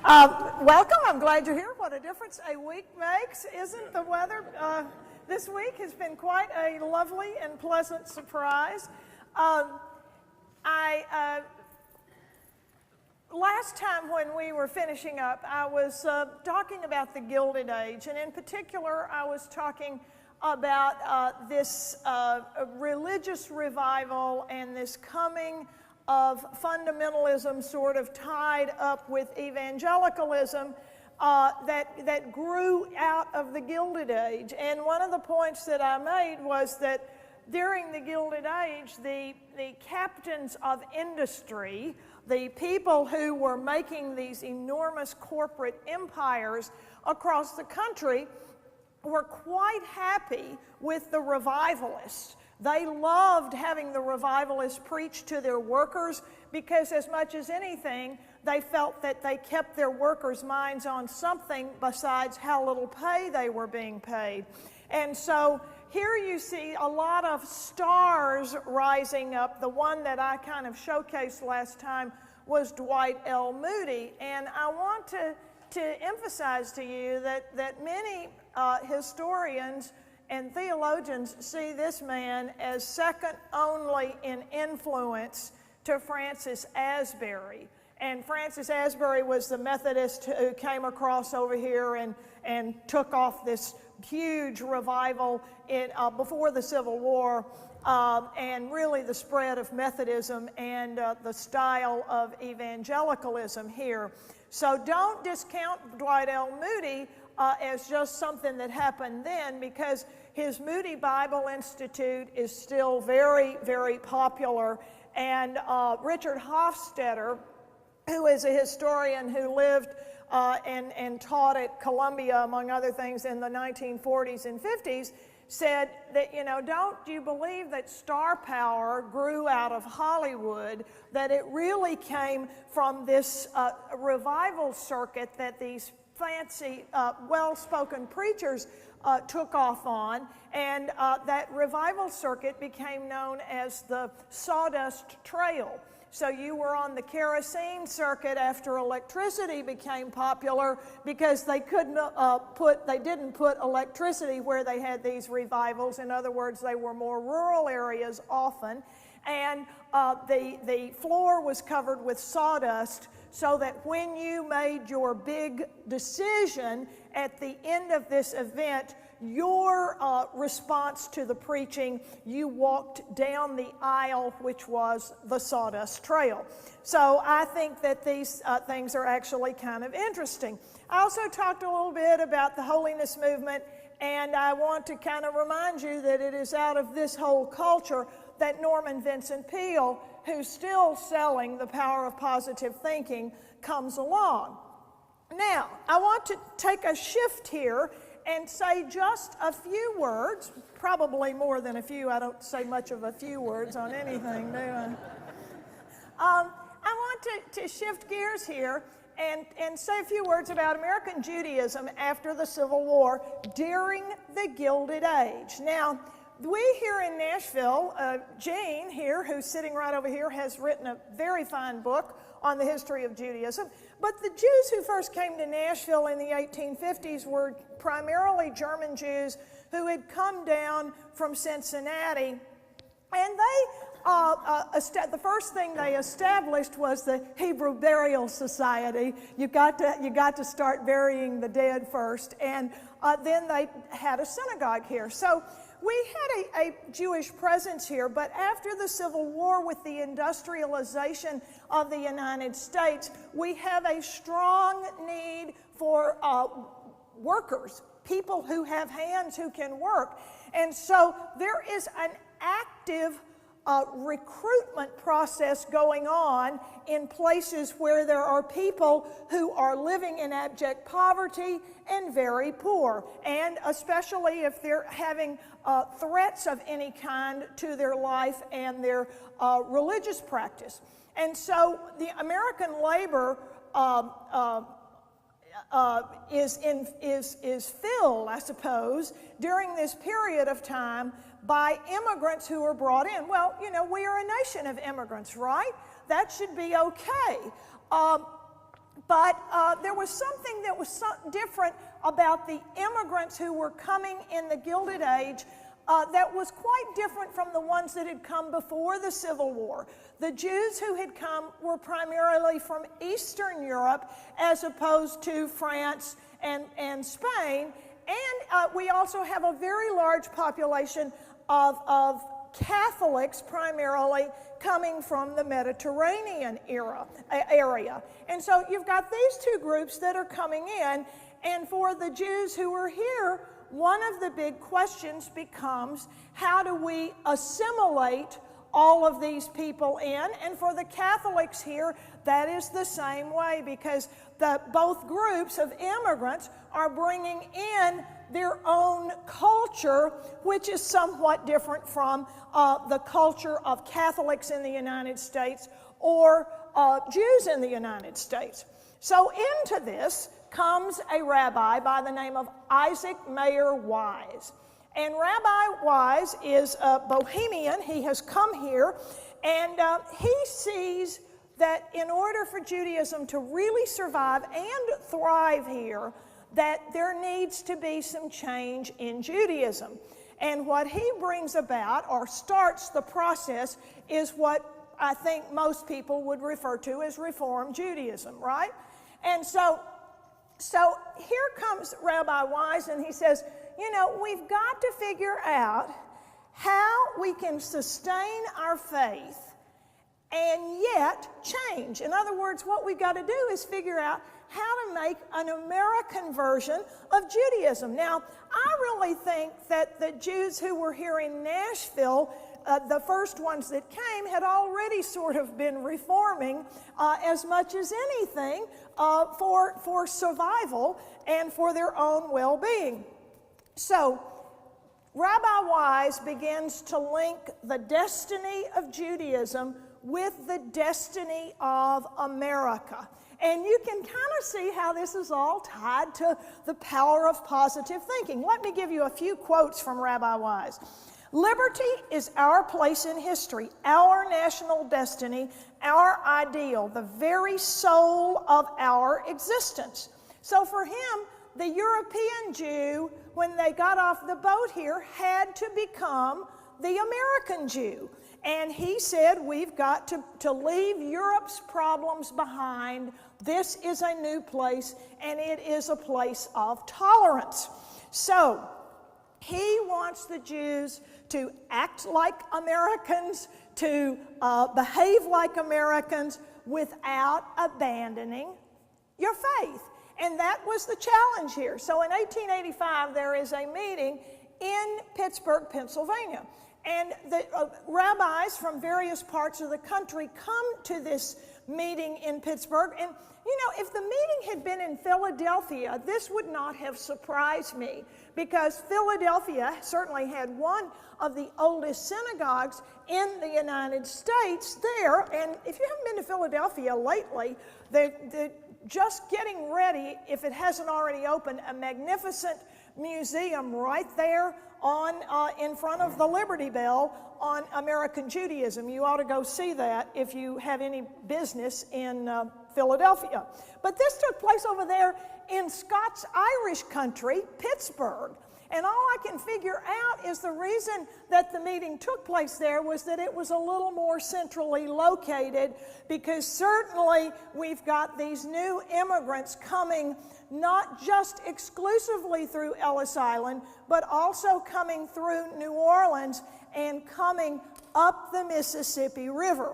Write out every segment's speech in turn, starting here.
Welcome. I'm glad you're here. What a difference a week makes. Isn't the weather this week has been quite a lovely and pleasant surprise. Last time when we were finishing up, I was talking about the Gilded Age, and in particular, I was talking about this religious revival and this coming of fundamentalism sort of tied up with evangelicalism that grew out of the Gilded Age. And one of the points that I made was that during the Gilded Age, the captains of industry, the people who were making these enormous corporate empires across the country, were quite happy with the revivalists. They loved having the revivalists preach to their workers because, as much as anything, they felt that they kept their workers' minds on something besides how little pay they were being paid. And so here you see a lot of stars rising up. The one that I kind of showcased last time was Dwight L. Moody. And I want to emphasize to you that many historians and theologians see this man as second only in influence to Francis Asbury. And Francis Asbury was the Methodist who came across over here and took off this huge revival before the Civil War, and really the spread of Methodism and the style of evangelicalism here. So don't discount Dwight L. Moody as just something that happened then, because his Moody Bible Institute is still very, very popular. And Richard Hofstadter, who is a historian who lived and taught at Columbia, among other things, in the 1940s and 50s, said that, don't you believe that star power grew out of Hollywood, that it really came from this revival circuit that these fancy, well-spoken preachers took off on, and that revival circuit became known as the Sawdust Trail. So you were on the kerosene circuit after electricity became popular, because they didn't put electricity where they had these revivals. In other words, they were more rural areas often, and the floor was covered with sawdust, so that when you made your big decision at the end of this event, your response to the preaching, you walked down the aisle, which was the Sawdust Trail. So I think that these things are actually kind of interesting. I also talked a little bit about the holiness movement, and I want to kind of remind you that it is out of this whole culture that Norman Vincent Peale, who's still selling The Power of Positive Thinking, comes along. Now, I want to take a shift here and say just a few words, probably more than a few. I don't say much of a few words on anything, do I? I want to shift gears here and say a few words about American Judaism after the Civil War during the Gilded Age. Now, we here in Nashville, Jane here, who's sitting right over here, has written a very fine book on the history of Judaism. But the Jews who first came to Nashville in the 1850s were primarily German Jews who had come down from Cincinnati. And the first thing they established was the Hebrew Burial Society. You got to start burying the dead first, and then they had a synagogue here. So we had a Jewish presence here, but after the Civil War, with the industrialization of the United States, we have a strong need for workers, people who have hands who can work. And so there is an active recruitment process going on in places where there are people who are living in abject poverty and very poor, and especially if they're having threats of any kind to their life and their religious practice. And so the American labor is filled, I suppose, during this period of time by immigrants who are brought in. Well, we are a nation of immigrants, right? That should be okay. But there was something that was different about the immigrants who were coming in the Gilded Age that was quite different from the ones that had come before the Civil War. The Jews who had come were primarily from Eastern Europe as opposed to France and Spain. And we also have a very large population of Catholics primarily coming from the Mediterranean area. And so you've got these two groups that are coming in, and for the Jews who are here, one of the big questions becomes, how do we assimilate all of these people in? And for the Catholics here, that is the same way, because both groups of immigrants are bringing in their own culture, which is somewhat different from the culture of Catholics in the United States or Jews in the United States. So into this comes a rabbi by the name of Isaac Mayer Wise. And Rabbi Wise is a Bohemian. He has come here, and he sees that in order for Judaism to really survive and thrive here, that there needs to be some change in Judaism. And what he brings about, or starts the process, is what I think most people would refer to as Reform Judaism, right? And so here comes Rabbi Wise, and he says, you know, we've got to figure out how we can sustain our faith and yet change. In other words, what we've got to do is figure out how to make an American version of Judaism. Now, I really think that the Jews who were here in Nashville, the first ones that came, had already sort of been reforming as much as anything for survival and for their own well-being. So, Rabbi Wise begins to link the destiny of Judaism with the destiny of America. And you can kind of see how this is all tied to the power of positive thinking. Let me give you a few quotes from Rabbi Wise. Liberty is our place in history, our national destiny, our ideal, the very soul of our existence. So for him, the European Jew, when they got off the boat here, had to become the American Jew. And he said, we've got to leave Europe's problems behind. This is a new place, and it is a place of tolerance. So he wants the Jews to act like Americans, to behave like Americans without abandoning your faith. And that was the challenge here. So in 1885, there is a meeting in Pittsburgh, Pennsylvania. And the rabbis from various parts of the country come to this meeting in Pittsburgh. And, you know, if the meeting had been in Philadelphia, this would not have surprised me, because Philadelphia certainly had one of the oldest synagogues in the United States there. And if you haven't been to Philadelphia lately, they're just getting ready, if it hasn't already opened, a magnificent museum right there in front of the Liberty Bell on American Judaism. You ought to go see that if you have any business in Philadelphia. But this took place over there in Scots-Irish country, Pittsburgh. And all I can figure out is the reason that the meeting took place there was that it was a little more centrally located, because certainly we've got these new immigrants coming not just exclusively through Ellis Island, but also coming through New Orleans and coming up the Mississippi River.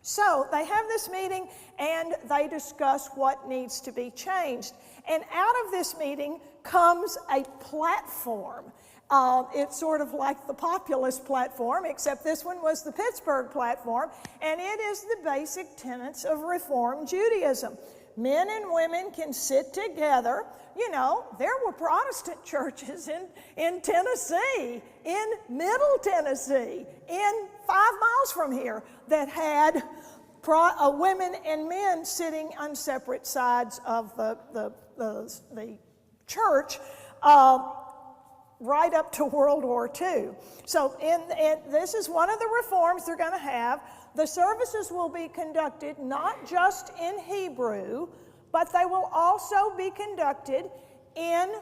So they have this meeting and they discuss what needs to be changed. And out of this meeting comes a platform. It's sort of like the populist platform, except this one was the Pittsburgh platform, and it is the basic tenets of Reform Judaism. Men and women can sit together. You know, there were Protestant churches in Tennessee, in Middle Tennessee, in 5 miles from here, that had women and men sitting on separate sides of the church right up to World War II. So this is one of the reforms they're going to have. The services will be conducted not just in Hebrew, but they will also be conducted in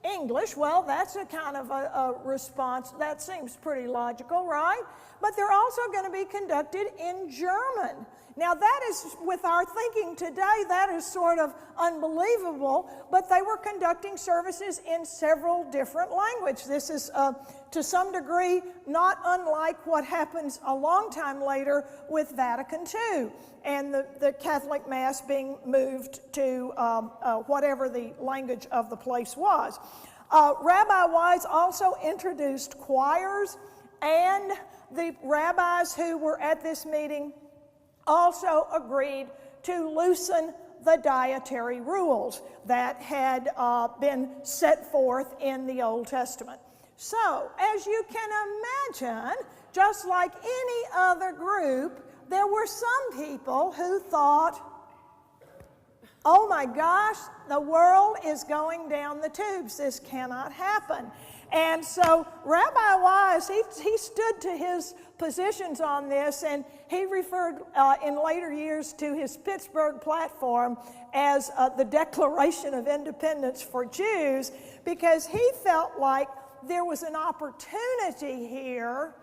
English. Well, that's a kind of a response. That seems pretty logical, right? But they're also going to be conducted in German. Now that is, with our thinking today, that is sort of unbelievable, but they were conducting services in several different languages. This is, to some degree, not unlike what happens a long time later with Vatican II and the Catholic Mass being moved to whatever the language of the place was. Rabbi Wise also introduced choirs, and the rabbis who were at this meeting also agreed to loosen the dietary rules that had been set forth in the Old Testament. So, as you can imagine, just like any other group, there were some people who thought, oh my gosh, the world is going down the tubes. This cannot happen. And so Rabbi Wise, he stood to his positions on this, and he referred in later years to his Pittsburgh platform as the Declaration of Independence for Jews, because he felt like there was an opportunity here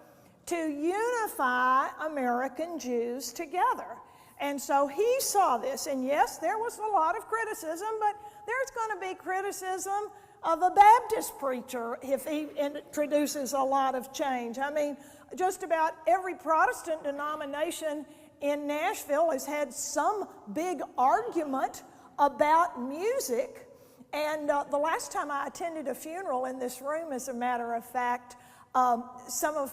to unify American Jews together. And so he saw this, and yes, there was a lot of criticism, but there's going to be criticism of a Baptist preacher if he introduces a lot of change. I mean, just about every Protestant denomination in Nashville has had some big argument about music. And the last time I attended a funeral in this room, as a matter of fact, some of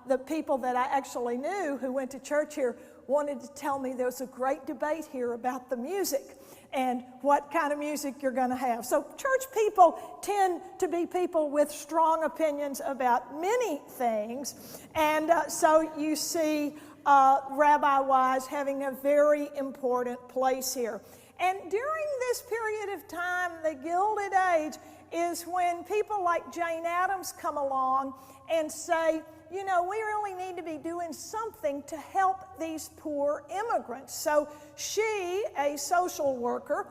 the people that I actually knew who went to church here wanted to tell me there was a great debate here about the music and what kind of music you're going to have. So church people tend to be people with strong opinions about many things. And so you see Rabbi Wise having a very important place here. And during this period of time, the Gilded Age is when people like Jane Addams come along and say, you know, we really need to be doing something to help these poor immigrants. So she, a social worker,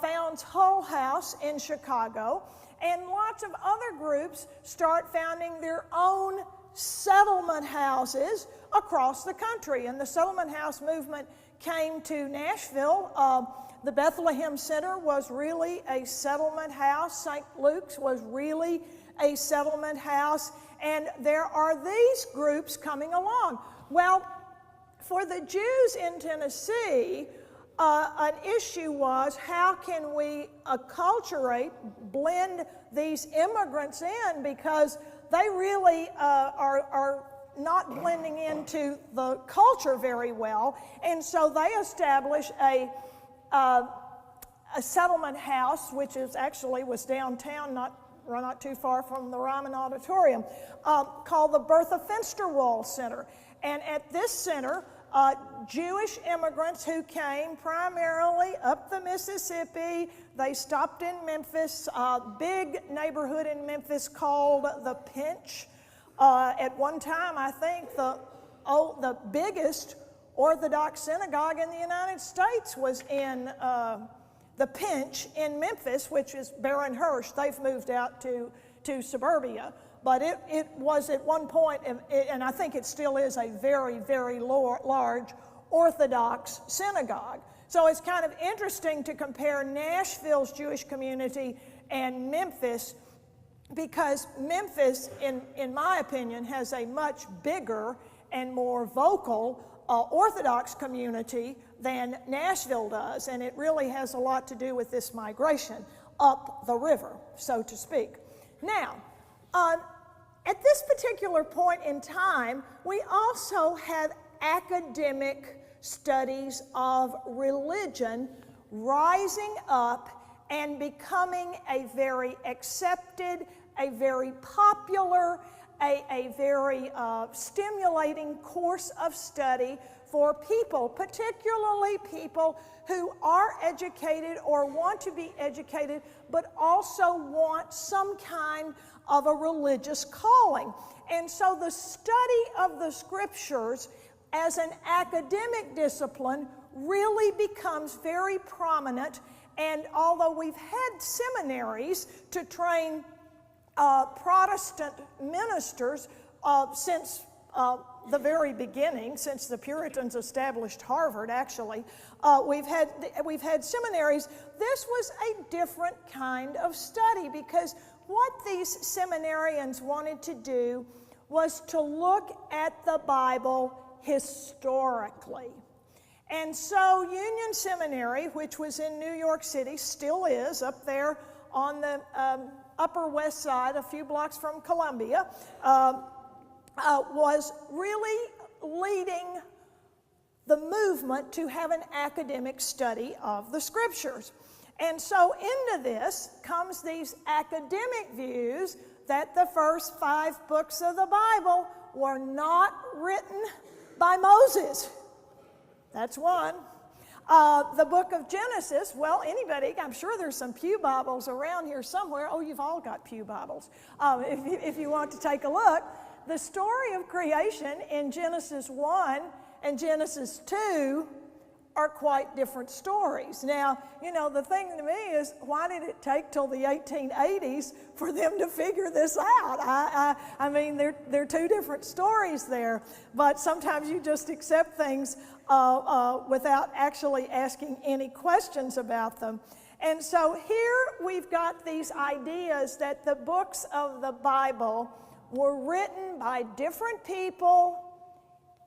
founds Hull House in Chicago, and lots of other groups start founding their own settlement houses across the country. And the settlement house movement came to Nashville. The Bethlehem Center was really a settlement house. St. Luke's was really a settlement house. And there are these groups coming along. Well, for the Jews in Tennessee, an issue was how can we acculturate, blend these immigrants in, because they really are not blending into the culture very well. And so they establish a settlement house, which is actually was downtown, not too far from the Ryman Auditorium, called the Bertha Fensterwald Center. And at this center, Jewish immigrants who came primarily up the Mississippi, they stopped in Memphis, a big neighborhood in Memphis called the Pinch. At one time, I think the biggest Orthodox synagogue in the United States was in the Pinch in Memphis, which is Baron Hirsch. They've moved out to suburbia. But it was at one point, and I think it still is, a very, very large Orthodox synagogue. So it's kind of interesting to compare Nashville's Jewish community and Memphis, because Memphis, in my opinion, has a much bigger and more vocal Orthodox community than Nashville does, and it really has a lot to do with this migration up the river, so to speak. Now, at this particular point in time, we also had academic studies of religion rising up and becoming a very accepted, a very popular, a very stimulating course of study for people, particularly people who are educated or want to be educated, but also want some kind of a religious calling. And so the study of the scriptures as an academic discipline really becomes very prominent. And although we've had seminaries to train Protestant ministers since the very beginning, since the Puritans established Harvard, actually, we've had seminaries. This was a different kind of study, because what these seminarians wanted to do was to look at the Bible historically. And so Union Seminary, which was in New York City, still is up there on the Upper West Side, a few blocks from Columbia, was really leading the movement to have an academic study of the Scriptures. And so into this comes these academic views that the first 5 books of the Bible were not written by Moses. That's one. The book of Genesis, well, anybody, I'm sure there's some pew Bibles around here somewhere. Oh, you've all got pew Bibles. If you want to take a look, the story of creation in Genesis 1 and Genesis 2 are quite different stories. Now, you know, the thing to me is, why did it take till the 1880s for them to figure this out? I mean, they're 2 different stories there, but sometimes you just accept things without actually asking any questions about them. And so here we've got these ideas that the books of the Bible were written by different people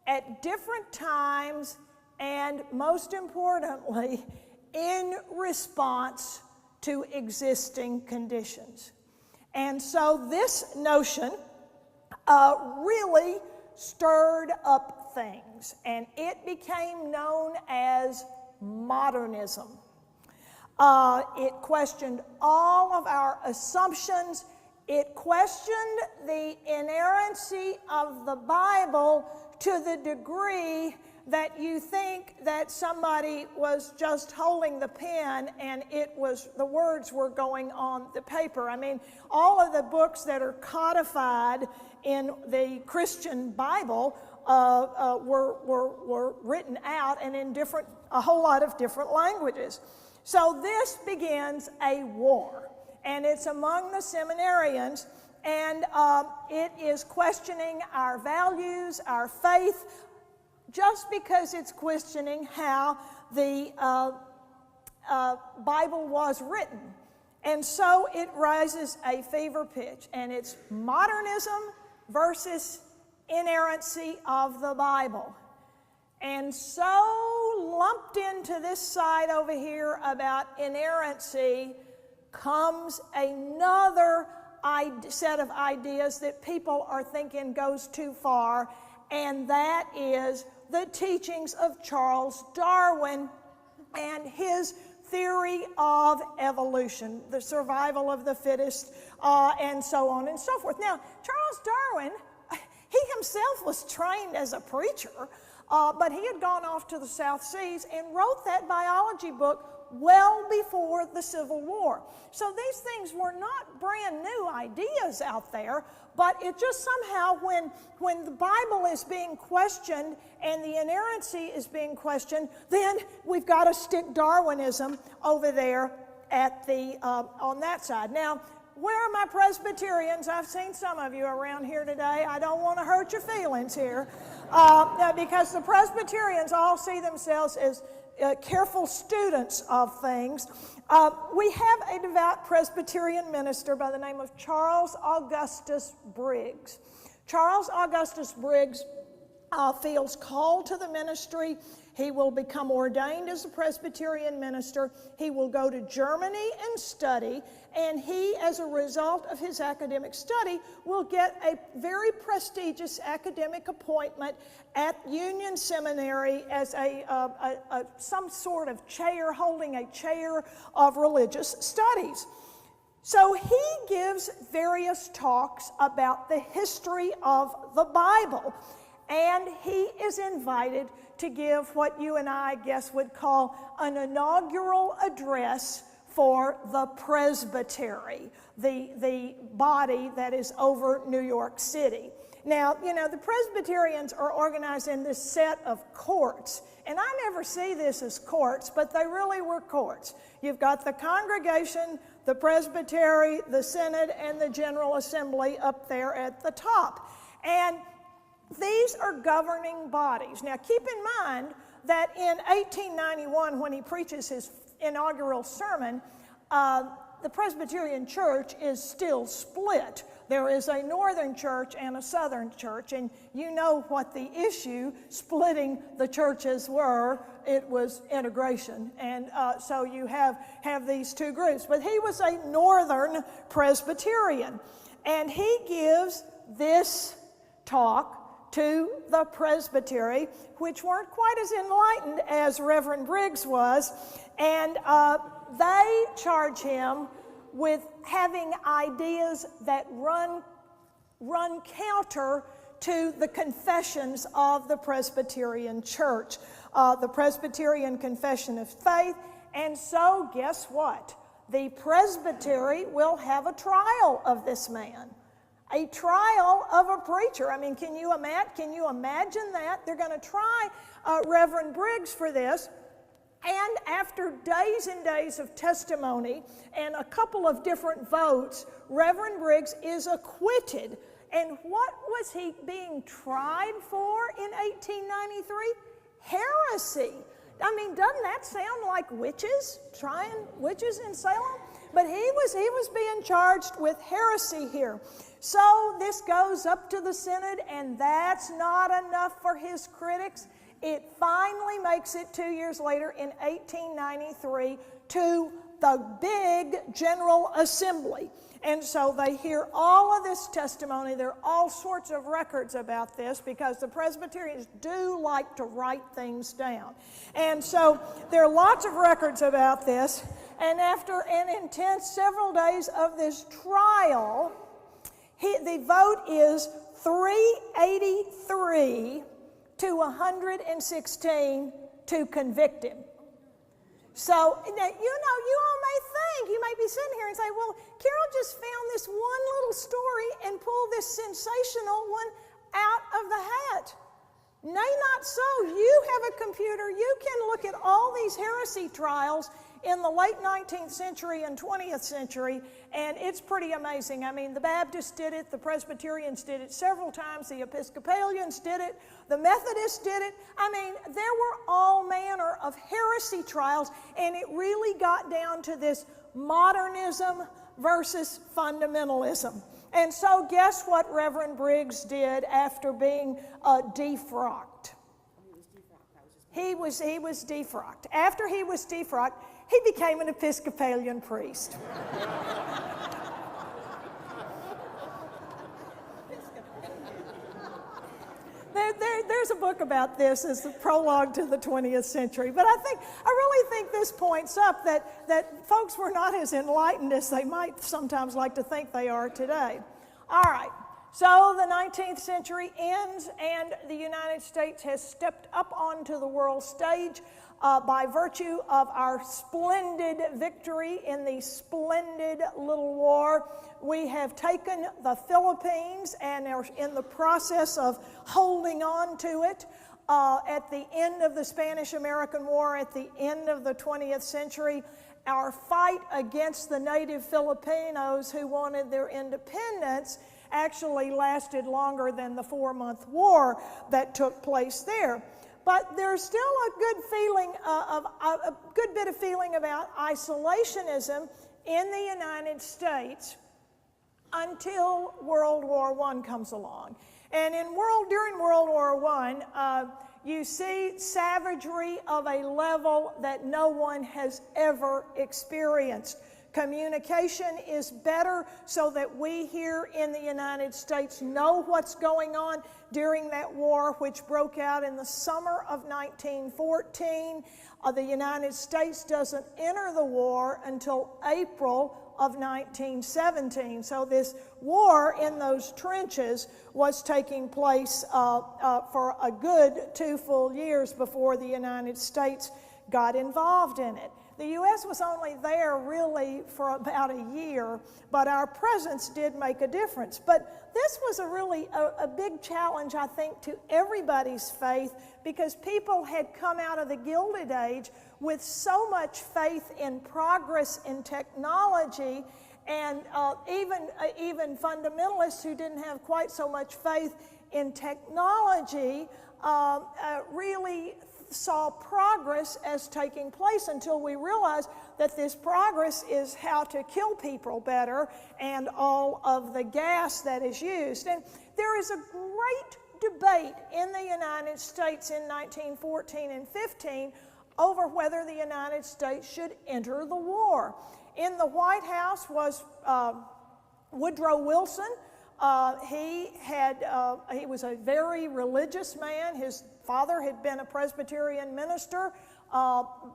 at different times, and most importantly, in response to existing conditions. And so this notion really stirred up things, and it became known as modernism. It questioned all of our assumptions. It questioned the inerrancy of the Bible to the degree that you think that somebody was just holding the pen and the words were going on the paper. I mean, all of the books that are codified in the Christian Bible were written out and in a whole lot of different languages. So this begins a war, and it's among the seminarians, and it is questioning our values, our faith, just because it's questioning how the Bible was written. And so it rises a fever pitch, and it's modernism versus inerrancy of the Bible. And so lumped into this side over here about inerrancy comes another set of ideas that people are thinking goes too far, and that is the teachings of Charles Darwin and his theory of evolution, the survival of the fittest, and so on and so forth. Now, Charles Darwin, he himself was trained as a preacher, but he had gone off to the South Seas and wrote that biology book well before the Civil War. So these things were not brand new ideas out there, but it just somehow, when the Bible is being questioned and the inerrancy is being questioned, then we've got to stick Darwinism over there at on that side. Now, where are my Presbyterians? I've seen some of you around here today. I don't want to hurt your feelings here, because the Presbyterians all see themselves as careful students of things. We have a devout Presbyterian minister by the name of Charles Augustus Briggs. Charles Augustus Briggs feels called to the ministry. He will become ordained as a Presbyterian minister. He will go to Germany and study, and he, as a result of his academic study, will get a very prestigious academic appointment at Union Seminary as some sort of chair, holding a chair of religious studies. So he gives various talks about the history of the Bible, and he is invited to give what you and I guess would call an inaugural address for the presbytery, the body that is over New York City. Now, you know, the Presbyterians are organized in this set of courts, and I never see this as courts, but they really were courts. You've got the congregation, the presbytery, the synod, and the General Assembly up there at the top. And these are governing bodies. Now, keep in mind that in 1891, when he preaches his inaugural sermon, the Presbyterian Church is still split. There is a northern church and a southern church, and you know what the issue splitting the churches were. It was integration, and so you have these two groups. But he was a northern Presbyterian, and he gives this talk to the presbytery, which weren't quite as enlightened as Reverend Briggs was, and they charge him with having ideas that run counter to the confessions of the Presbyterian Church, the Presbyterian Confession of Faith. And so, guess what? The presbytery will have a trial of this man, a trial of a preacher. I mean, can you imagine that? They're going to try Reverend Briggs for this. And after days and days of testimony and a couple of different votes, Reverend Briggs is acquitted. And what was he being tried for in 1893? Heresy. I mean, doesn't that sound like witches, trying witches in Salem? But he was being charged with heresy here. So this goes up to the synod, and that's not enough for his critics. It finally makes it 2 years later in 1893 to the big General Assembly. And so they hear all of this testimony. There are all sorts of records about this because the Presbyterians do like to write things down. And so there are lots of records about this. And after an intense several days of this trial, the vote is 383 to 116 to convict him. So, you know, you all may think, you may be sitting here and say, well, Carole just found this one little story and pulled this sensational one out of the hat. Nay, not so. You have a computer. You can look at all these heresy trials in the late 19th century and 20th century, and it's pretty amazing. I mean, the Baptists did it, the Presbyterians did it several times, the Episcopalians did it, the Methodists did it. I mean, there were all manner of heresy trials, and it really got down to this modernism versus fundamentalism. And so guess what Reverend Briggs did after being defrocked? He was defrocked. After he was defrocked, he became an Episcopalian priest. There's a book about this as the prologue to the 20th century. But I really think this points up that folks were not as enlightened as they might sometimes like to think they are today. All right. So the 19th century ends, and the United States has stepped up onto the world stage by virtue of our splendid victory in the splendid little war. We have taken the Philippines and are in the process of holding on to it. At the end of the Spanish-American War, at the end of the 20th century, our fight against the native Filipinos who wanted their independence actually lasted longer than the 4-month war that took place there. But there's still a good feeling a good bit of feeling about isolationism in the United States until World War I comes along. And during World War I, you see savagery of a level that no one has ever experienced. Communication is better so that we here in the United States know what's going on during that war, which broke out in the summer of 1914. The United States doesn't enter the war until April of 1917. So this war in those trenches was taking place for a good 2 full years before the United States got involved in it. The U.S. was only there really for about a year, but our presence did make a difference. But this was a big challenge, I think, to everybody's faith, because people had come out of the Gilded Age with so much faith in progress in technology, and even fundamentalists who didn't have quite so much faith in technology really saw progress as taking place, until we realized that this progress is how to kill people better and all of the gas that is used. And there is a great debate in the United States in 1914 and 15 over whether the United States should enter the war. In the White House was Woodrow Wilson. He was a very religious man. His father had been a Presbyterian minister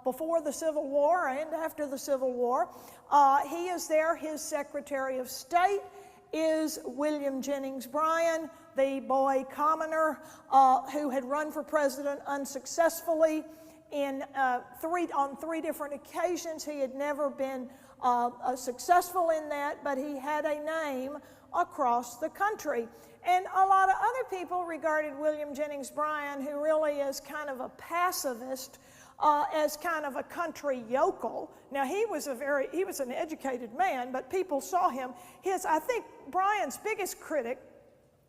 before the Civil War and after the Civil War. He is there. His Secretary of State is William Jennings Bryan, the boy commoner who had run for president unsuccessfully on three different occasions. He had never been successful in that, but he had a name across the country. And a lot of other people regarded William Jennings Bryan, who really is kind of a pacifist, as kind of a country yokel. Now, he was an educated man, but people saw him. I think Bryan's biggest critic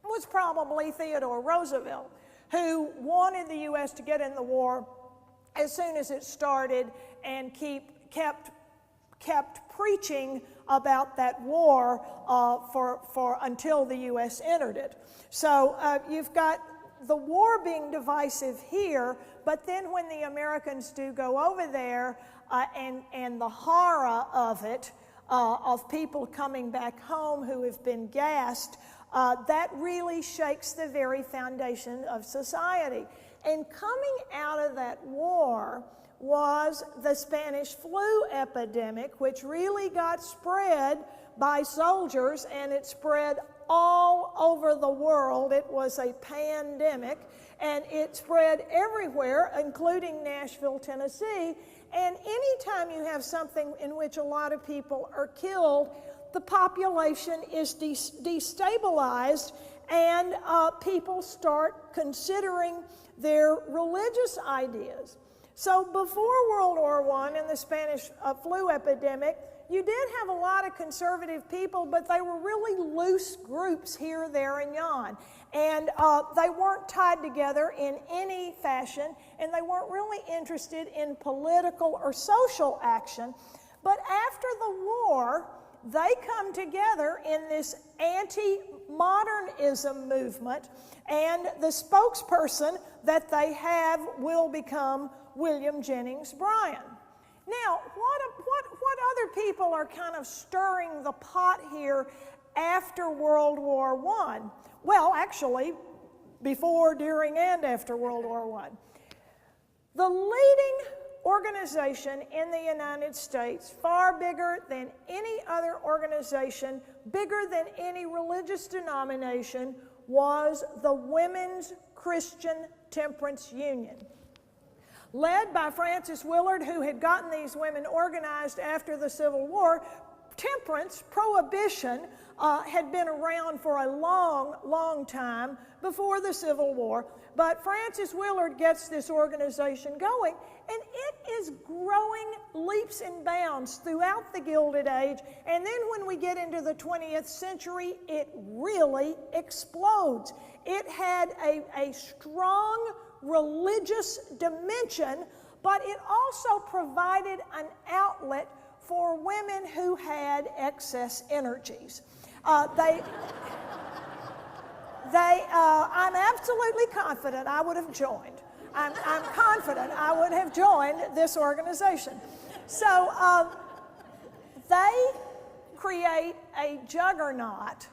was probably Theodore Roosevelt, who wanted the U.S. to get in the war as soon as it started and kept preaching about that war until the U.S. entered it. So you've got the war being divisive here, but then when the Americans do go over there and the horror of it, of people coming back home who have been gassed, that really shakes the very foundation of society. And coming out of that war was the Spanish flu epidemic, which really got spread by soldiers, and it spread all over the world. It was a pandemic, and it spread everywhere, including Nashville, Tennessee. And anytime you have something in which a lot of people are killed, the population is destabilized, and people start considering their religious ideas. So before World War I and the Spanish flu epidemic, you did have a lot of conservative people, but they were really loose groups here, there, and yon. And they weren't tied together in any fashion, and they weren't really interested in political or social action. But after the war, they come together in this anti-modernism movement, and the spokesperson that they have will become William Jennings Bryan. Now, what other people are kind of stirring the pot here after World War I? Well, actually, before, during, and after World War I. The leading organization in the United States, far bigger than any other organization, bigger than any religious denomination, was the Women's Christian Temperance Union. Led by Frances Willard, who had gotten these women organized after the Civil War, temperance, prohibition, had been around for a long, long time before the Civil War. But Frances Willard gets this organization going, and it is growing leaps and bounds throughout the Gilded Age. And then when we get into the 20th century, it really explodes. It had a strong religious dimension, but it also provided an outlet for women who had excess energies. I'm absolutely confident I would have joined. I'm confident I would have joined this organization. So they create a juggernaut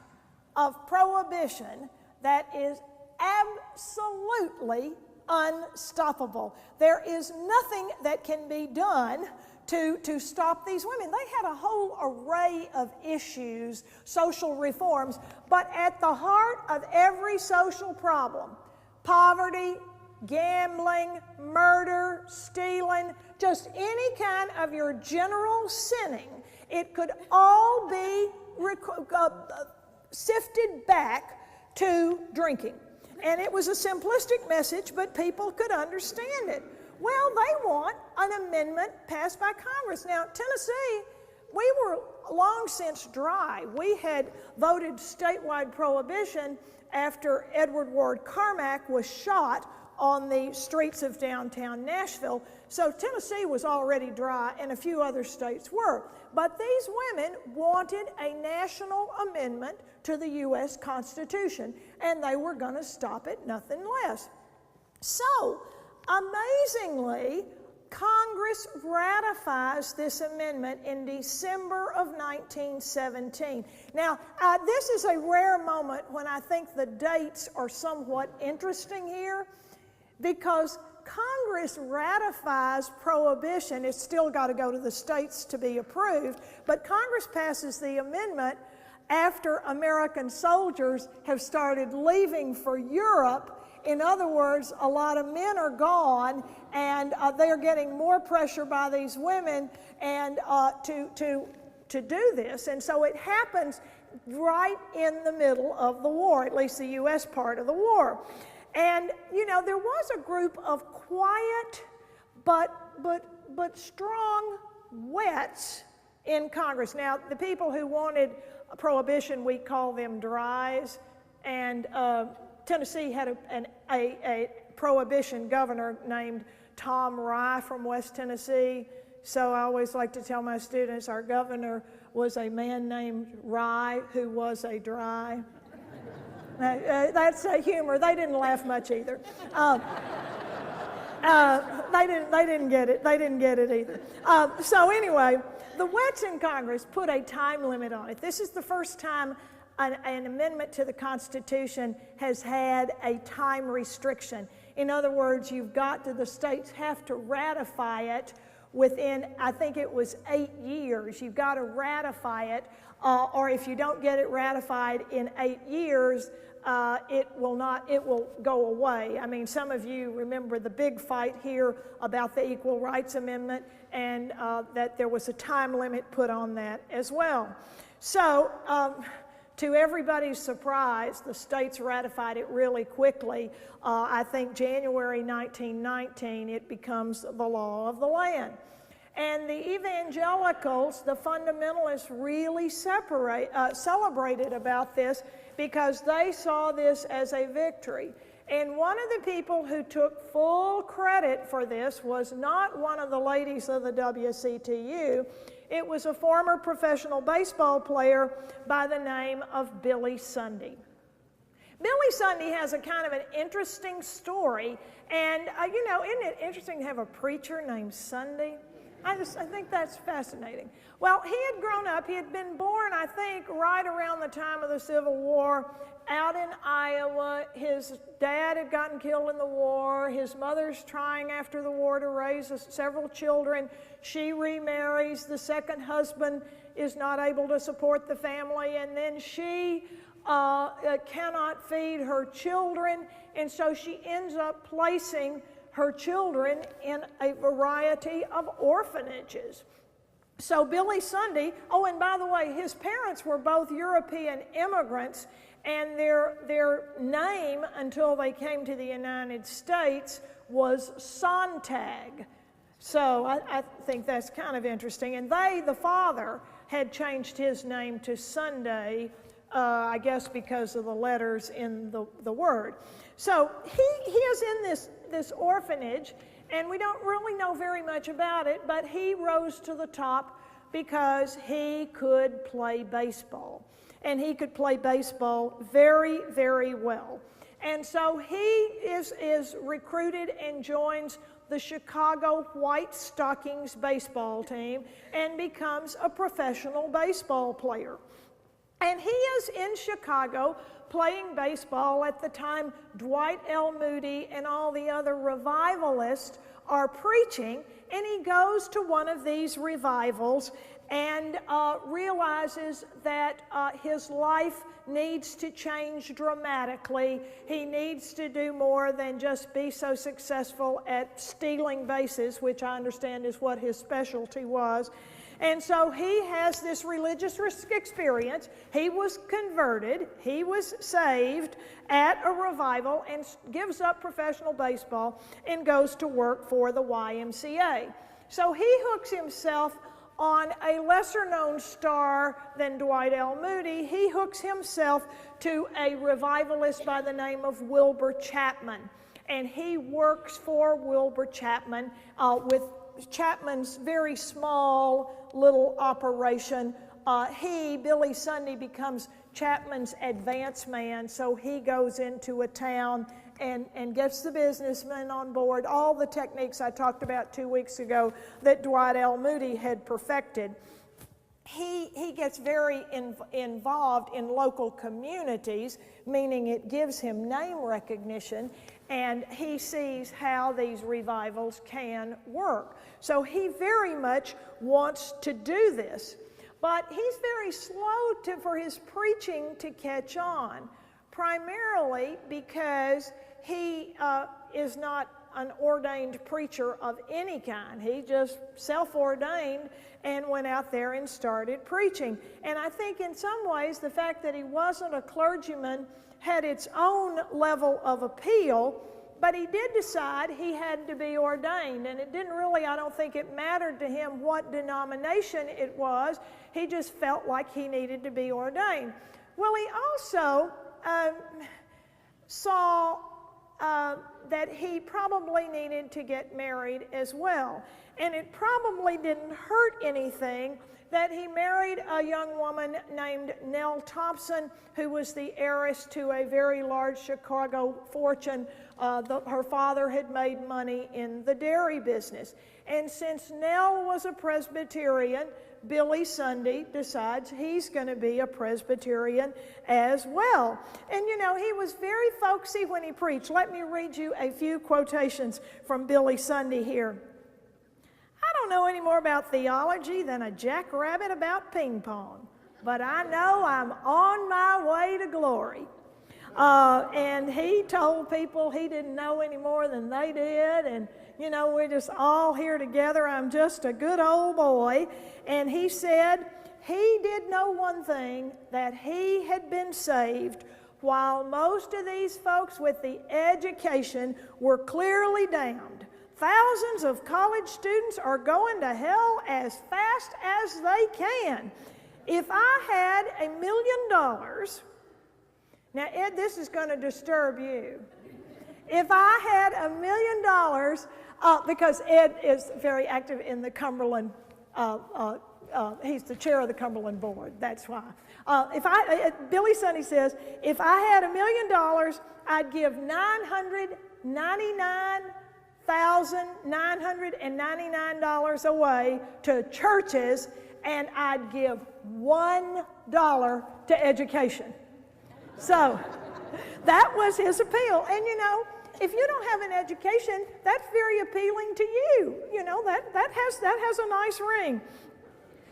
of prohibition that is absolutely unstoppable. There is nothing that can be done to stop these women. They had a whole array of issues, social reforms, but at the heart of every social problem, poverty, gambling, murder, stealing, just any kind of your general sinning. It could all be sifted back to drinking. And it was a simplistic message, but people could understand it. Well, they want an amendment passed by Congress. Now, Tennessee, we were long since dry. We had voted statewide prohibition after Edward Ward Carmack was shot on the streets of downtown Nashville. So Tennessee was already dry, and a few other states were. But these women wanted a national amendment to the U.S. Constitution, and they were going to stop it, nothing less. So, amazingly, Congress ratifies this amendment in December of 1917. Now, this is a rare moment when I think the dates are somewhat interesting here, because Congress ratifies prohibition. It's still got to go to the states to be approved, but Congress passes the amendment after American soldiers have started leaving for Europe. In other words, a lot of men are gone, and they're getting more pressure by these women and to do this. And so it happens right in the middle of the war, at least the U.S. part of the war. And, you know, there was a group of quiet but strong wets in Congress. Now, the people who wanted prohibition, we call them dries, and Tennessee had a prohibition governor named Tom Rye from West Tennessee. So I always like to tell my students our governor was a man named Rye who was a dry. That's humor. They didn't laugh much either. They didn't get it. They didn't get it either. So anyway, the wets in Congress put a time limit on it. This is the first time an amendment to the Constitution has had a time restriction. In other words, the states have to ratify it within, I think it was 8 years. You've got to ratify it, or if you don't get it ratified in 8 years, it will go away. I mean, some of you remember the big fight here about the Equal Rights Amendment, and that there was a time limit put on that as well. So, to everybody's surprise, the states ratified it really quickly. I think January 1919, it becomes the law of the land. And the evangelicals, the fundamentalists, really celebrated about this because they saw this as a victory. And one of the people who took full credit for this was not one of the ladies of the WCTU. It was a former professional baseball player by the name of Billy Sunday. Billy Sunday has a kind of an interesting story, and you know, isn't it interesting to have a preacher named Sunday? I think that's fascinating. Well, he had grown up, he had been born, I think, right around the time of the Civil War, out in Iowa. His dad had gotten killed in the war. His mother's trying after the war to raise several children. She remarries. The second husband is not able to support the family, and then she cannot feed her children, and so she ends up placing her children in a variety of orphanages. So Billy Sunday, oh, and by the way, his parents were both European immigrants, and their name until they came to the United States was Sontag. So I think that's kind of interesting. And the father, had changed his name to Sunday, I guess because of the letters in the word. So he is in this orphanage, and we don't really know very much about it, but he rose to the top because he could play baseball. And he could play baseball very, very well. And so he is recruited and joins the Chicago White Stockings baseball team and becomes a professional baseball player. And he is in Chicago playing baseball. At the time, Dwight L. Moody and all the other revivalists are preaching, and he goes to one of these revivals and realizes that his life needs to change dramatically. He needs to do more than just be so successful at stealing bases, which I understand is what his specialty was. And so he has this religious experience. He was converted, he was saved at a revival, and gives up professional baseball and goes to work for the YMCA. So he hooks himself on a lesser-known star than Dwight L. Moody. He hooks himself to a revivalist by the name of Wilbur Chapman. And he works for Wilbur Chapman with Chapman's very small little operation. Billy Sunday, becomes Chapman's advance man, so he goes into a town and gets the businessmen on board, all the techniques I talked about 2 weeks ago that Dwight L. Moody had perfected. He gets very involved in local communities, meaning it gives him name recognition, and he sees how these revivals can work. So he very much wants to do this, but he's very slow for his preaching to catch on, primarily because he is not an ordained preacher of any kind. He just self-ordained and went out there and started preaching. And I think in some ways the fact that he wasn't a clergyman had its own level of appeal, but he did decide he had to be ordained, and it didn't really, I don't think it mattered to him what denomination it was. He just felt like he needed to be ordained. Well, he also saw that he probably needed to get married as well. And it probably didn't hurt anything that he married a young woman named Nell Thompson, who was the heiress to a very large Chicago fortune. Her father had made money in the dairy business. And since Nell was a Presbyterian, Billy Sunday decides he's going to be a Presbyterian as well. And you know, he was very folksy when he preached. Let me read you a few quotations from Billy Sunday here. I don't know any more about theology than a jackrabbit about ping pong, but I know I'm on my way to glory. And he told people he didn't know any more than they did, and you know, we're just all here together. I'm just a good old boy. And he said he did know one thing, that he had been saved while most of these folks with the education were clearly damned. Thousands of college students are going to hell as fast as they can. If I had $1 million, now Ed, this is going to disturb you. If I had $1 million, because Ed is very active in the Cumberland, he's the chair of the Cumberland board, that's why. Billy Sunday says, if I had $1 million, I'd give $999,999 away to churches, and I'd give $1 to education. So that was his appeal. And you know, if you don't have an education, that's very appealing to you. You know, that has a nice ring.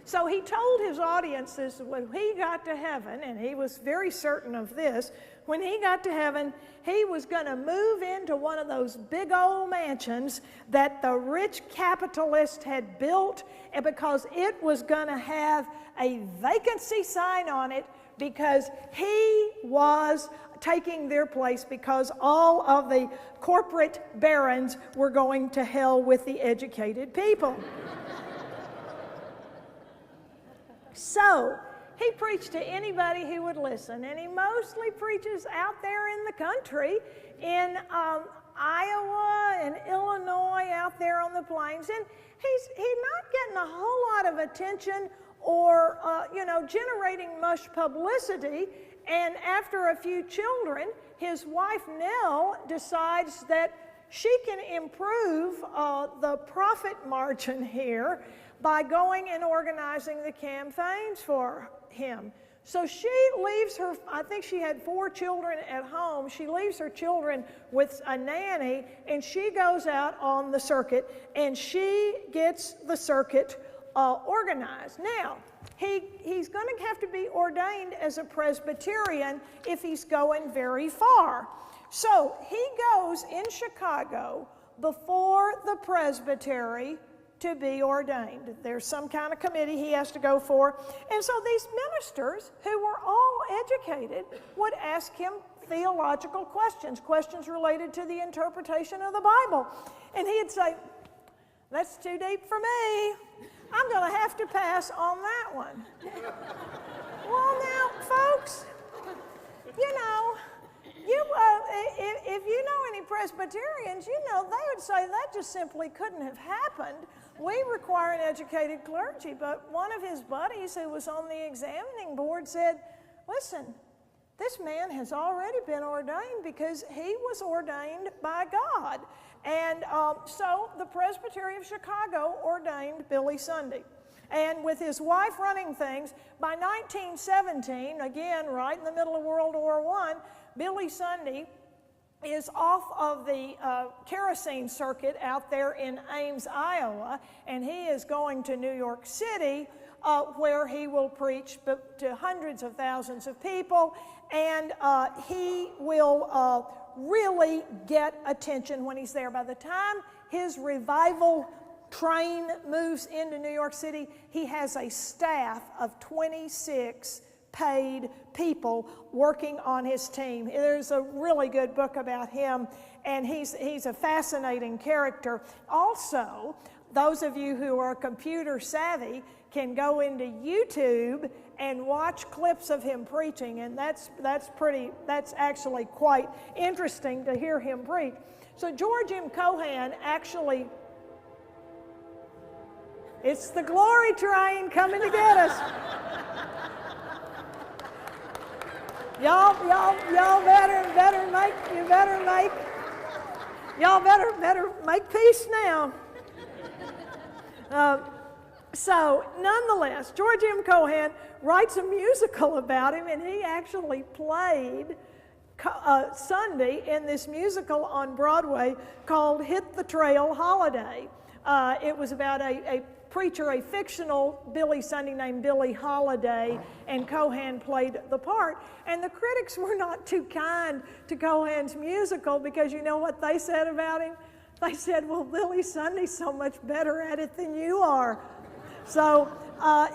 So he told his audiences when he got to heaven, and he was very certain of this, when he got to heaven, he was going to move into one of those big old mansions that the rich capitalist had built, and because it was going to have a vacancy sign on it, because he was taking their place, because all of the corporate barons were going to hell with the educated people. So he preached to anybody who would listen, and he mostly preaches out there in the country, in Iowa and Illinois, out there on the plains, and he's not getting a whole lot of attention or generating much publicity. And after a few children, his wife Nell decides that she can improve the profit margin here by going and organizing the campaigns for him. So she leaves her, I think she had 4 children at home. She leaves her children with a nanny, and she goes out on the circuit, and she gets the circuit organized. Now, he's going to have to be ordained as a Presbyterian if he's going very far. So he goes in Chicago before the presbytery to be ordained. There's some kind of committee he has to go for. And so these ministers, who were all educated, would ask him theological questions related to the interpretation of the Bible. And he'd say, "That's too deep for me. I'm going to have to pass on that one." Well, now, folks, you know, if you know any Presbyterians, you know they would say that just simply couldn't have happened. We require an educated clergy. But one of his buddies who was on the examining board said, "Listen, this man has already been ordained because he was ordained by God." And so the Presbytery of Chicago ordained Billy Sunday. And with his wife running things, by 1917, again, right in the middle of World War I, Billy Sunday is off of the kerosene circuit out there in Ames, Iowa, and he is going to New York City, where he will preach to hundreds of thousands of people, and he will really get attention when he's there. By the time his revival train moves into New York City, he has a staff of 26 paid people working on his team. There's a really good book about him, and he's a fascinating character. Also, those of you who are computer savvy can go into YouTube and watch clips of him preaching, and that's actually quite interesting to hear him preach. So George M. Cohan actually, it's the glory train coming to get us. Y'all better make peace now. So, nonetheless, George M. Cohan writes a musical about him, and he actually played Sunday in this musical on Broadway called Hit the Trail Holiday. It was about a preacher, a fictional Billy Sunday named Billie Holiday, and Cohan played the part. And the critics were not too kind to Cohan's musical, because you know what they said about him? They said, "Well, Billy Sunday's so much better at it than you are." So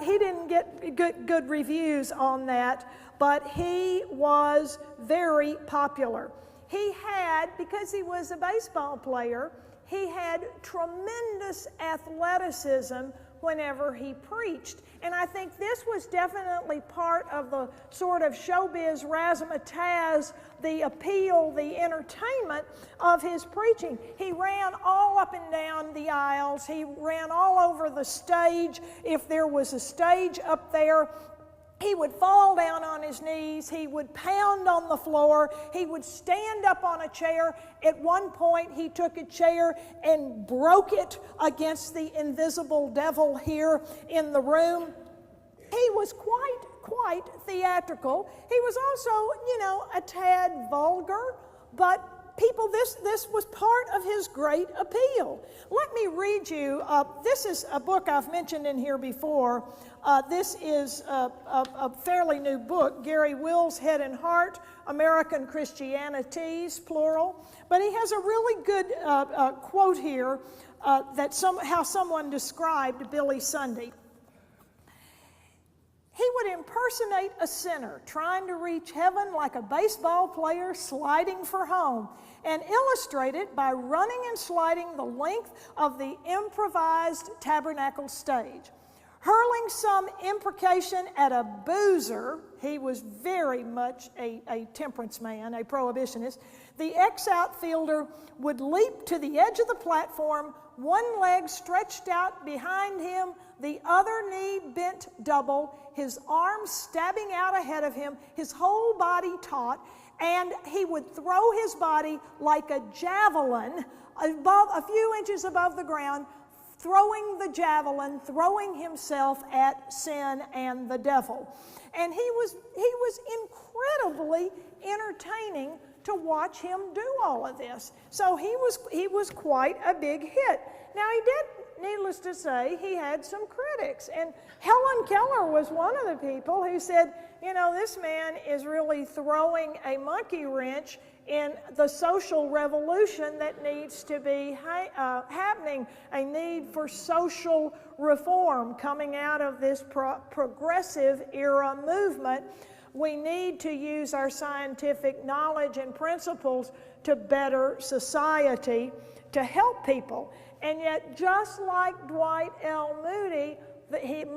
he didn't get good reviews on that, but he was very popular. He had, because he was a baseball player, he had tremendous athleticism whenever he preached. And I think this was definitely part of the sort of showbiz razzmatazz, the appeal, the entertainment of his preaching. He ran all up and down the aisles. He ran all over the stage. If there was a stage up there, he would fall down on his knees. He would pound on the floor. He would stand up on a chair. At one point, he took a chair and broke it against the invisible devil here in the room. He was quite theatrical. He was also, a tad vulgar, but people, this was part of his great appeal. Let me read you, this is a book I've mentioned in here before. This is a fairly new book, Gary Will's Head and Heart, American Christianities, plural. But he has a really good quote here how someone described Billy Sunday. He would impersonate a sinner trying to reach heaven like a baseball player sliding for home, and illustrate it by running and sliding the length of the improvised tabernacle stage. Hurling some imprecation at a boozer, he was very much a temperance man, a prohibitionist, the ex-outfielder would leap to the edge of the platform, one leg stretched out behind him, the other knee bent double, his arms stabbing out ahead of him, his whole body taut, and he would throw his body like a javelin a few inches above the ground, throwing the javelin, throwing himself at sin and the devil. And he was incredibly entertaining to watch him do all of this. So he was quite a big hit. Now he did, needless to say, he had some critics. And Helen Keller was one of the people who said, you know, this man is really throwing a monkey wrench in the social revolution that needs to be happening, a need for social reform coming out of this progressive era movement. We need to use our scientific knowledge and principles to better society, to help people. And yet, just like Dwight L. Moody,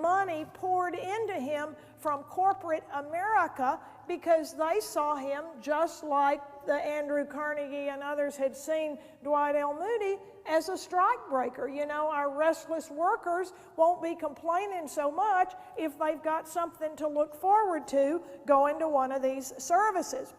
money poured into him from corporate America because they saw him just like the Andrew Carnegie and others had seen Dwight L. Moody as a strike breaker. You know, our restless workers won't be complaining so much if they've got something to look forward to going to one of these services.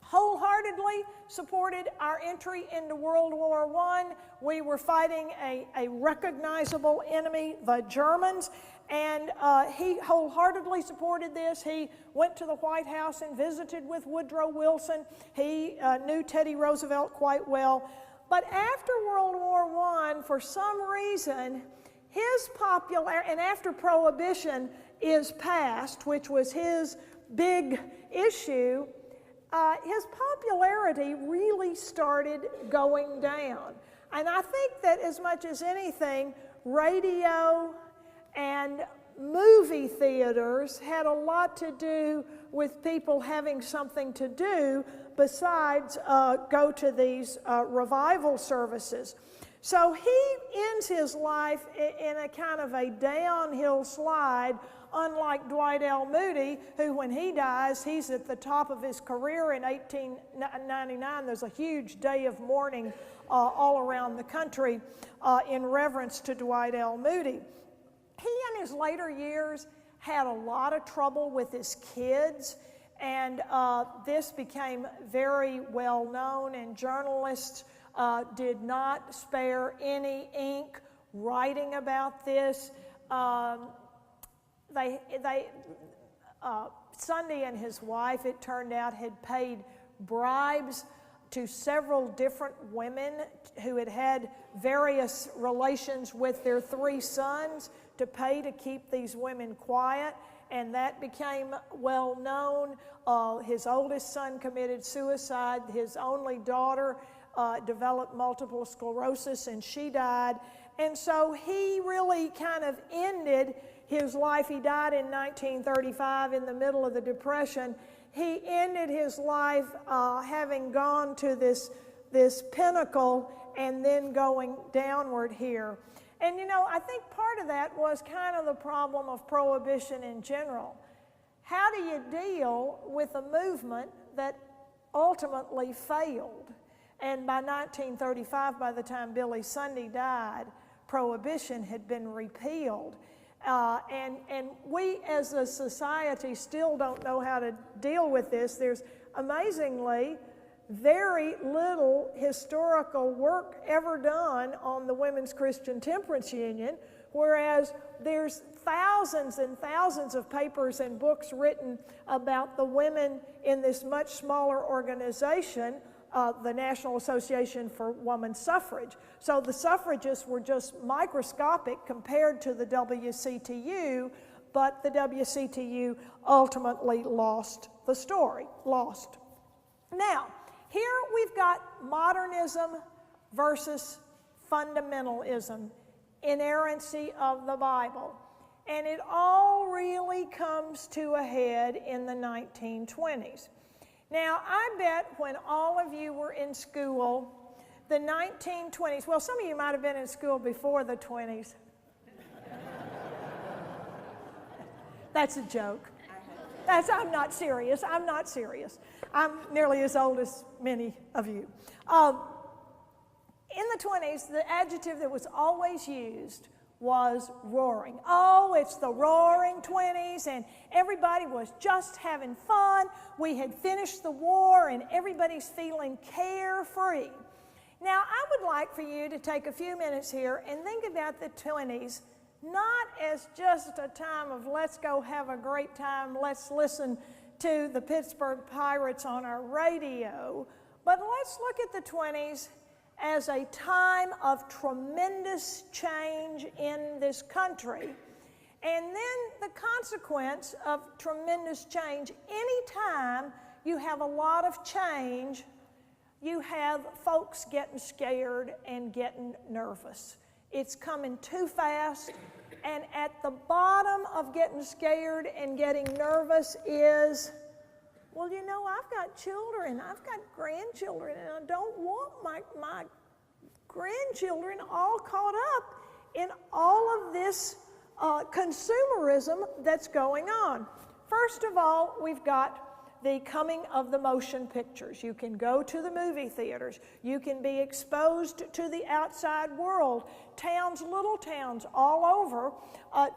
Wholeheartedly supported our entry into World War I. We were fighting a recognizable enemy, the Germans, and he wholeheartedly supported this. He went to the White House and visited with Woodrow Wilson. He knew Teddy Roosevelt quite well. But after World War I, for some reason, his popularity, and after Prohibition is passed, which was his big issue, his popularity really started going down. And I think that as much as anything, radio and movie theaters had a lot to do with people having something to do besides go to these revival services. So he ends his life in a kind of a downhill slide, unlike Dwight L. Moody, who when he dies, he's at the top of his career in 1899. There's a huge day of mourning all around the country in reverence to Dwight L. Moody. He, in his later years, had a lot of trouble with his kids, and this became very well known, and journalists did not spare any ink writing about this. Sunday and his wife, it turned out, had paid bribes to several different women who had had various relations with their 3 sons to pay to keep these women quiet, and that became well known. His oldest son committed suicide. His only daughter developed multiple sclerosis, and she died. And so he really kind of ended his life. He died in 1935 in the middle of the Depression. He ended his life having gone to this pinnacle and then going downward here. And you know, I think part of that was kind of the problem of Prohibition in general. How do you deal with a movement that ultimately failed? And by 1935, by the time Billy Sunday died, Prohibition had been repealed. And we as a society still don't know how to deal with this. There's amazingly very little historical work ever done on the Women's Christian Temperance Union, whereas there's thousands and thousands of papers and books written about the women in this much smaller organization, the National Association for Women's Suffrage. So the suffragists were just microscopic compared to the WCTU, but the WCTU ultimately lost the story, lost. Now, here we've got modernism versus fundamentalism, inerrancy of the Bible. And it all really comes to a head in the 1920s. Now, I bet when all of you were in school, the 1920s, well, some of you might have been in school before the 20s. That's a joke. I'm not serious. I'm not serious. I'm nearly as old as many of you. In the 20s, the adjective that was always used was roaring. Oh, it's the roaring 20s, and everybody was just having fun. We had finished the war, and everybody's feeling carefree. Now, I would like for you to take a few minutes here and think about the 20s, not as just a time of let's go have a great time, let's listen to the Pittsburgh Pirates on our radio, but let's look at the 20s as a time of tremendous change in this country. And then the consequence of tremendous change, anytime you have a lot of change, you have folks getting scared and getting nervous. It's coming too fast, and at the bottom of getting scared and getting nervous is, well, you know, I've got children, I've got grandchildren, and I don't want my grandchildren all caught up in all of this consumerism that's going on. First of all, we've got the coming of the motion pictures. You can go to the movie theaters. You can be exposed to the outside world. Towns, little towns all over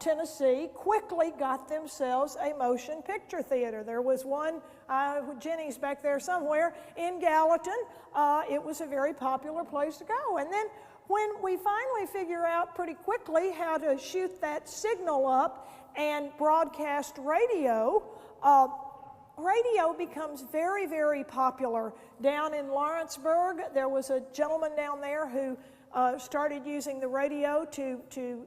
Tennessee quickly got themselves a motion picture theater. There was one, Jenny's back there somewhere, in Gallatin. It was a very popular place to go. And then when we finally figure out pretty quickly how to shoot that signal up and broadcast radio, radio becomes very, very popular. Down in Lawrenceburg, there was a gentleman down there who started using the radio to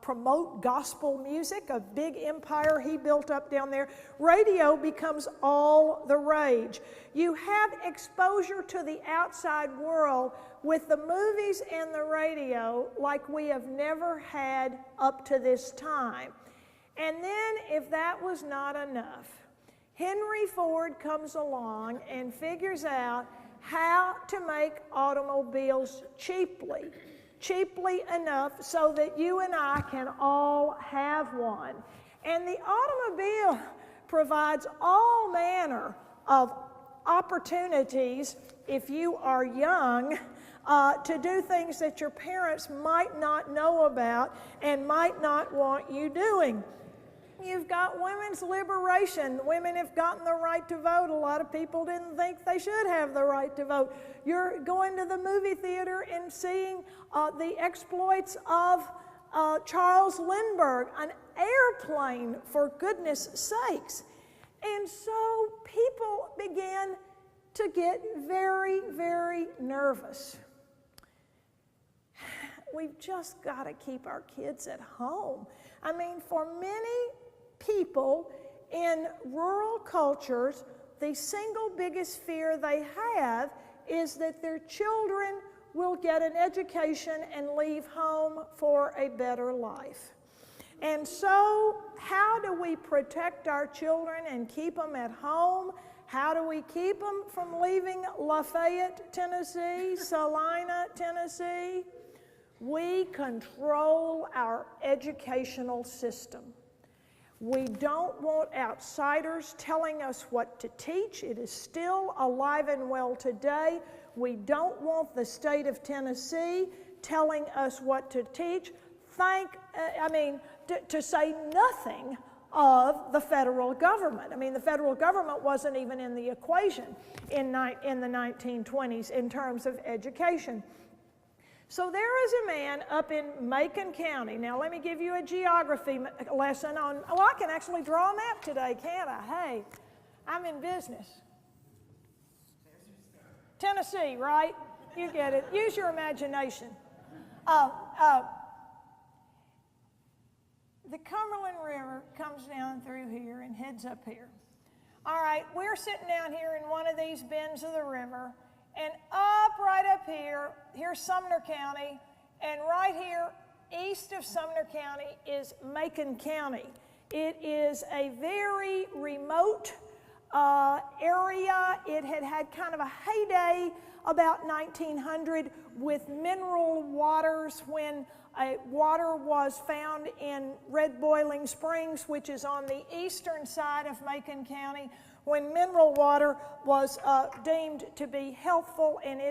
promote gospel music, a big empire he built up down there. Radio becomes all the rage. You have exposure to the outside world with the movies and the radio like we have never had up to this time. And then, if that was not enough, Henry Ford comes along and figures out how to make automobiles cheaply enough so that you and I can all have one. And the automobile provides all manner of opportunities, if you are young, to do things that your parents might not know about and might not want you doing. You've got women's liberation. Women have gotten the right to vote. A lot of people didn't think they should have the right to vote. You're going to the movie theater and seeing the exploits of Charles Lindbergh, an airplane, for goodness sakes. And so people began to get very, very nervous. We've just got to keep our kids at home. I mean, for many people in rural cultures, the single biggest fear they have is that their children will get an education and leave home for a better life. And so, how do we protect our children and keep them at home? How do we keep them from leaving Lafayette, Tennessee, Salina, Tennessee? We control our educational system. We don't want outsiders telling us what to teach. It is still alive and well today. We don't want the state of Tennessee telling us what to teach. To say nothing of the federal government. I mean, the federal government wasn't even in the equation in the 1920s in terms of education. So there is a man up in Macon County. Now let me give you a geography lesson on, I can actually draw a map today, can't I? Hey, I'm in business. Tennessee, right? You get it. Use your imagination. The Cumberland River comes down through here and heads up here. All right, we're sitting down here in one of these bends of the river, and right up here, here's Sumner County, and right here, east of Sumner County, is Macon County. It is a very remote area. It had kind of a heyday about 1900 with mineral waters when water was found in Red Boiling Springs, which is on the eastern side of Macon County, when mineral water was deemed to be healthful, and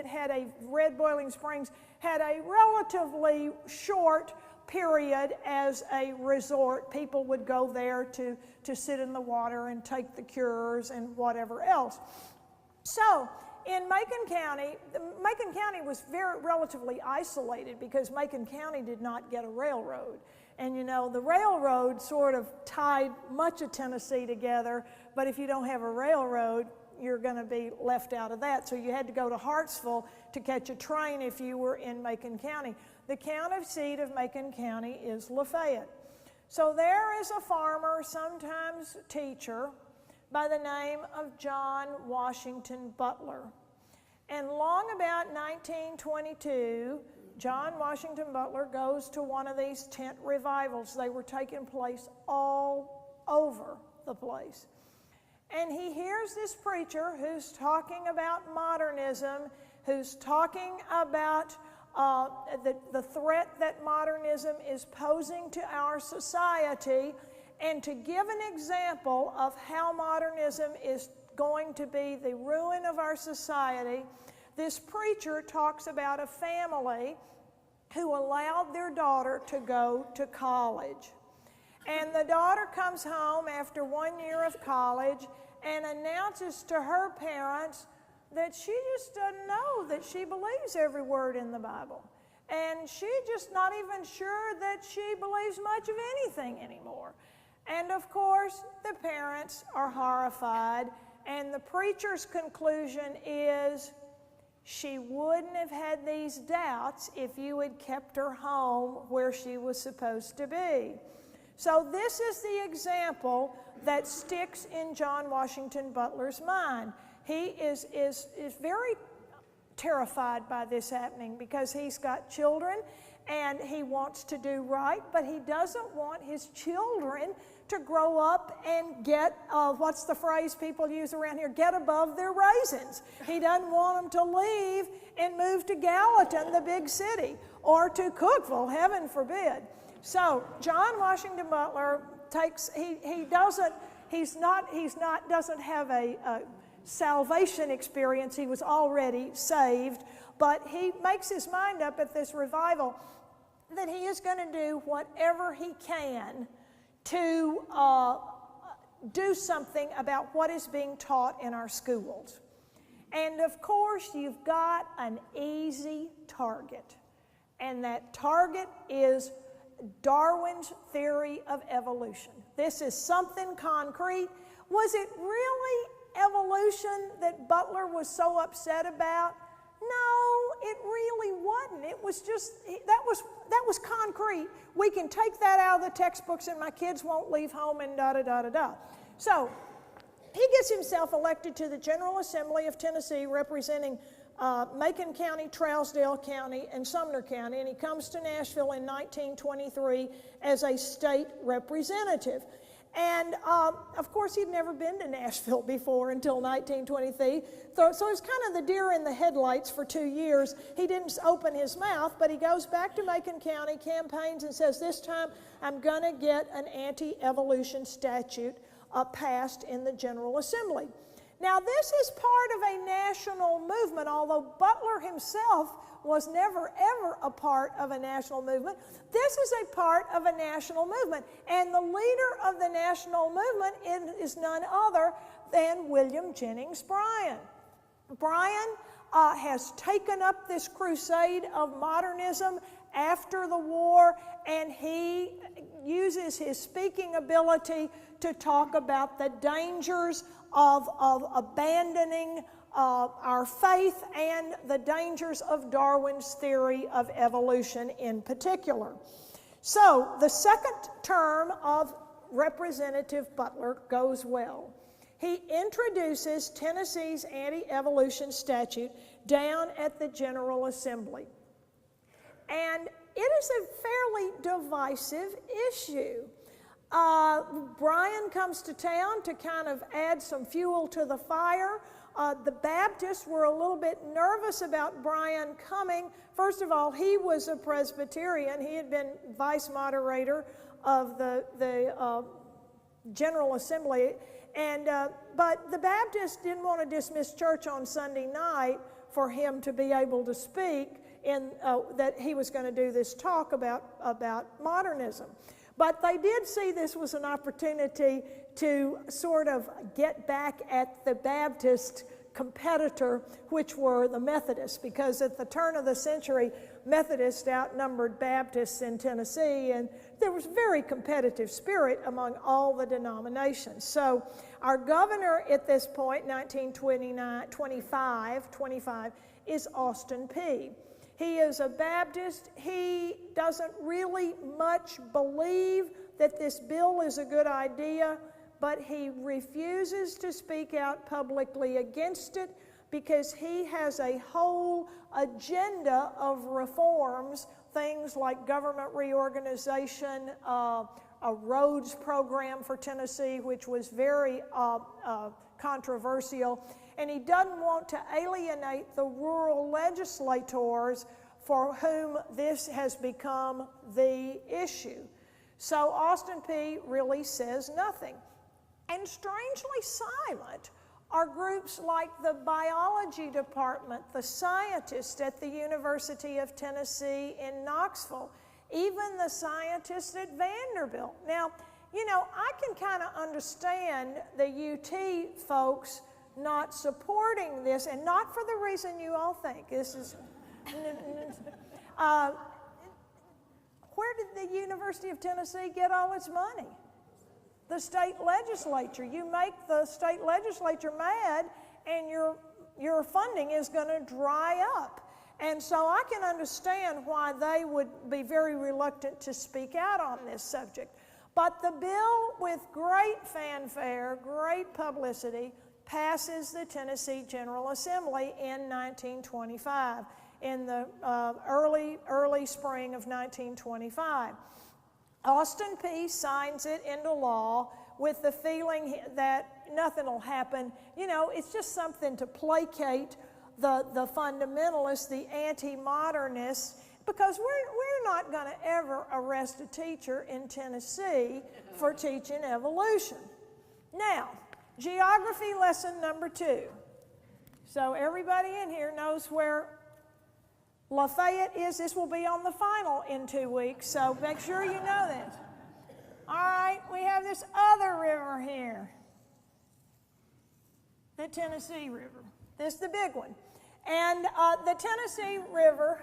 Red Boiling Springs had a relatively short period as a resort. People would go there to sit in the water and take the cures and whatever else. So in Macon County was relatively isolated because Macon County did not get a railroad. And you know, the railroad sort of tied much of Tennessee together, but if you don't have a railroad, you're going to be left out of that. So you had to go to Hartsville to catch a train if you were in Macon County. The county seat of Macon County is Lafayette. So there is a farmer, sometimes teacher, by the name of John Washington Butler. And long about 1922, John Washington Butler goes to one of these tent revivals. They were taking place all over the place. And he hears this preacher who's talking about modernism, who's talking about the threat that modernism is posing to our society, and to give an example of how modernism is going to be the ruin of our society, this preacher talks about a family who allowed their daughter to go to college. And the daughter comes home after 1 year of college and announces to her parents that she just doesn't know that she believes every word in the Bible. And she's just not even sure that she believes much of anything anymore. And of course, the parents are horrified, and the preacher's conclusion is she wouldn't have had these doubts if you had kept her home where she was supposed to be. So this is the example that sticks in John Washington Butler's mind. He is very terrified by this happening because he's got children and he wants to do right, but he doesn't want his children to grow up and get, what's the phrase people use around here, get above their raisins. He doesn't want them to leave and move to Gallatin, the big city, or to Cookeville, heaven forbid. So John Washington Butler doesn't have a salvation experience. He was already saved, but he makes his mind up at this revival that he is going to do whatever he can to do something about what is being taught in our schools. And of course, you've got an easy target, and that target is Darwin's theory of evolution. This is something concrete. Was it really evolution that Butler was so upset about? No, it really wasn't. It was just, that was concrete. We can take that out of the textbooks and my kids won't leave home and da-da-da-da-da. So he gets himself elected to the General Assembly of Tennessee, representing Macon County, Trousdale County, and Sumner County, and he comes to Nashville in 1923 as a state representative. And of course, he'd never been to Nashville before until 1923, so it was kind of the deer in the headlights for 2 years. He didn't open his mouth, but he goes back to Macon County, campaigns, and says, this time I'm going to get an anti-evolution statute passed in the General Assembly. Now, this is part of a national movement, although Butler himself was never, ever a part of a national movement. This is a part of a national movement, and the leader of the national movement is none other than William Jennings Bryan. Bryan has taken up this crusade of modernism after the war, and he uses his speaking ability to talk about the dangers of abandoning our faith and the dangers of Darwin's theory of evolution in particular. So the second term of Representative Butler goes well. He introduces Tennessee's anti-evolution statute down at the General Assembly. And it is a fairly divisive issue. Bryan comes to town to kind of add some fuel to the fire. The Baptists were a little bit nervous about Bryan coming. First of all, he was a Presbyterian. He had been vice moderator of the General Assembly. But the Baptists didn't want to dismiss church on Sunday night for him to be able to speak that he was going to do this talk about modernism. But they did see this was an opportunity to sort of get back at the Baptists competitor, which were the Methodists, because at the turn of the century, Methodists outnumbered Baptists in Tennessee, and there was very competitive spirit among all the denominations. So our governor at this point, 1925, is Austin Peay. He is a Baptist. He doesn't really much believe that this bill is a good idea, but he refuses to speak out publicly against it because he has a whole agenda of reforms, things like government reorganization, a roads program for Tennessee, which was very controversial, and he doesn't want to alienate the rural legislators for whom this has become the issue. So Austin Peay really says nothing. And strangely silent are groups like the biology department, the scientists at the University of Tennessee in Knoxville, even the scientists at Vanderbilt. Now, you know, I can kind of understand the UT folks not supporting this, and not for the reason you all think. This is, where did the University of Tennessee get all its money? The state legislature. You make the state legislature mad, and your funding is going to dry up. And so I can understand why they would be very reluctant to speak out on this subject. But the bill, with great fanfare, great publicity, passes the Tennessee General Assembly in 1925, in the early spring of 1925. Austin Peay signs it into law with the feeling that nothing will happen. You know, it's just something to placate the fundamentalists, the anti-modernists, because we're not going to ever arrest a teacher in Tennessee for teaching evolution. Now, geography lesson number 2. So everybody in here knows where Lafayette is. This will be on the final in 2 weeks, so make sure you know this. All right, we have this other river here, the Tennessee River. This is the big one. And the Tennessee River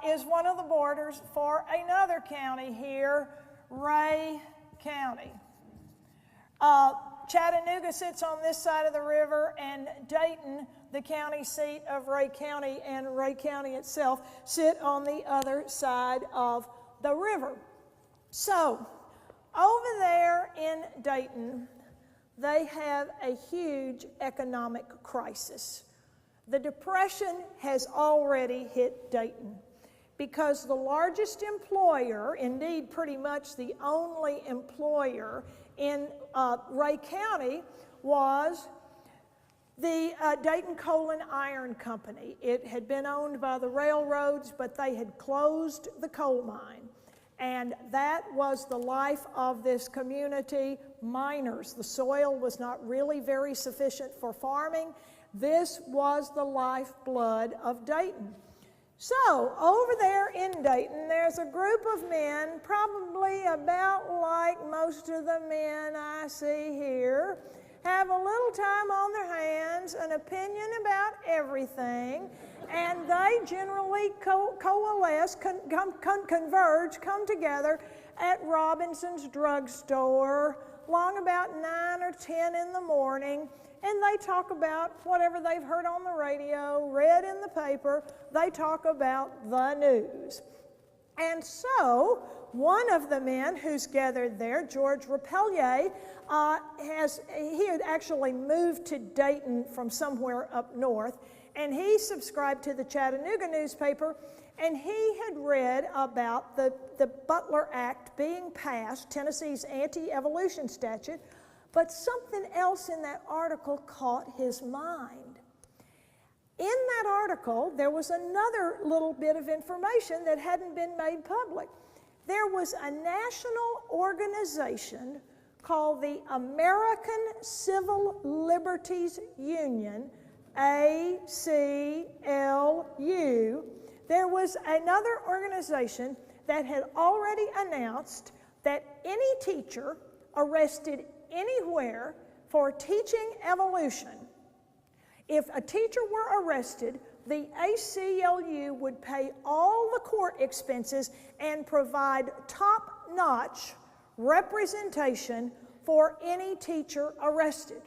is one of the borders for another county here, Ray County. Chattanooga sits on this side of the river, and Dayton, the county seat of Ray County, and Ray County itself sit on the other side of the river. So, over there in Dayton, they have a huge economic crisis. The Depression has already hit Dayton because the largest employer, indeed pretty much the only employer in Ray County, was the Dayton Coal and Iron Company. It had been owned by the railroads, but they had closed the coal mine. And that was the life of this community. Miners. The soil was not really very sufficient for farming. This was the lifeblood of Dayton. So, over there in Dayton, there's a group of men, probably about like most of the men I see here, have a little time on their hands, an opinion about everything, and they generally coalesce, converge, come together at Robinson's drugstore, long about 9 or 10 in the morning, and they talk about whatever they've heard on the radio, read in the paper. They talk about the news. And so, one of the men who's gathered there, George Rapelier, he had actually moved to Dayton from somewhere up north, and he subscribed to the Chattanooga newspaper, and he had read about the Butler Act being passed, Tennessee's anti-evolution statute, but something else in that article caught his mind. In that article, there was another little bit of information that hadn't been made public. There was a national organization called the American Civil Liberties Union, ACLU. There was another organization that had already announced that any teacher arrested anywhere for teaching evolution If a teacher were arrested, the ACLU would pay all the court expenses and provide top-notch representation for any teacher arrested.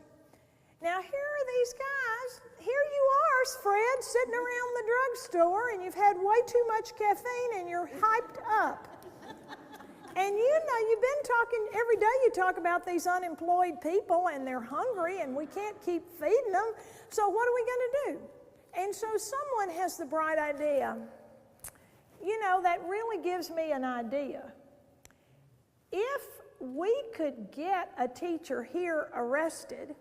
Now here are these guys. Here you are, Fred, sitting around the drugstore, and you've had way too much caffeine and you're hyped up. And you know, you've been talking, every day you talk about these unemployed people and they're hungry and we can't keep feeding them. So what are we going to do? And so someone has the bright idea. You know, that really gives me an idea. If we could get a teacher here arrested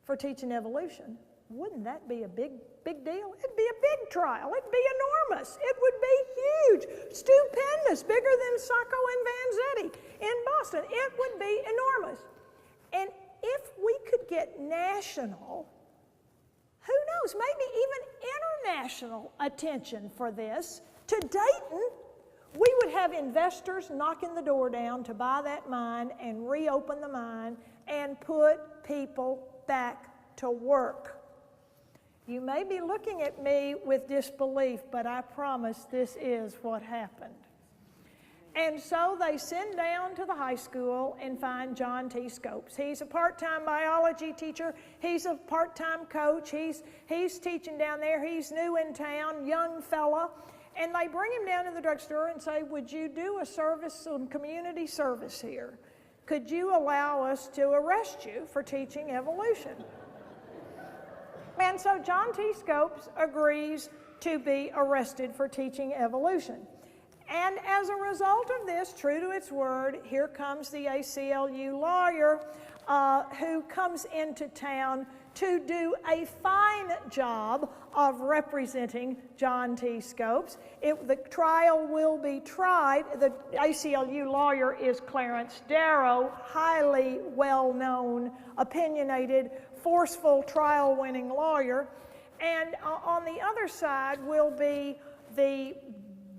for teaching evolution, wouldn't that be a big deal? It'd be a big trial. It'd be enormous. It would be huge, stupendous, bigger than Sacco and Vanzetti in Boston. It would be enormous. And if we could get national, who knows, maybe even international attention for this, to Dayton, we would have investors knocking the door down to buy that mine and reopen the mine and put people back to work. You may be looking at me with disbelief, but I promise this is what happened. And so they send down to the high school and find John T. Scopes. He's a part-time biology teacher. He's a part-time coach. He's teaching down there. He's new in town, young fella. And they bring him down to the drugstore and say, would you do a service, some community service here? Could you allow us to arrest you for teaching evolution? And so John T. Scopes agrees to be arrested for teaching evolution. And as a result of this, true to its word, here comes the ACLU lawyer who comes into town to do a fine job of representing John T. Scopes. The trial will be tried. The ACLU lawyer is Clarence Darrow, highly well-known, opinionated, forceful, trial-winning lawyer. And on the other side will be the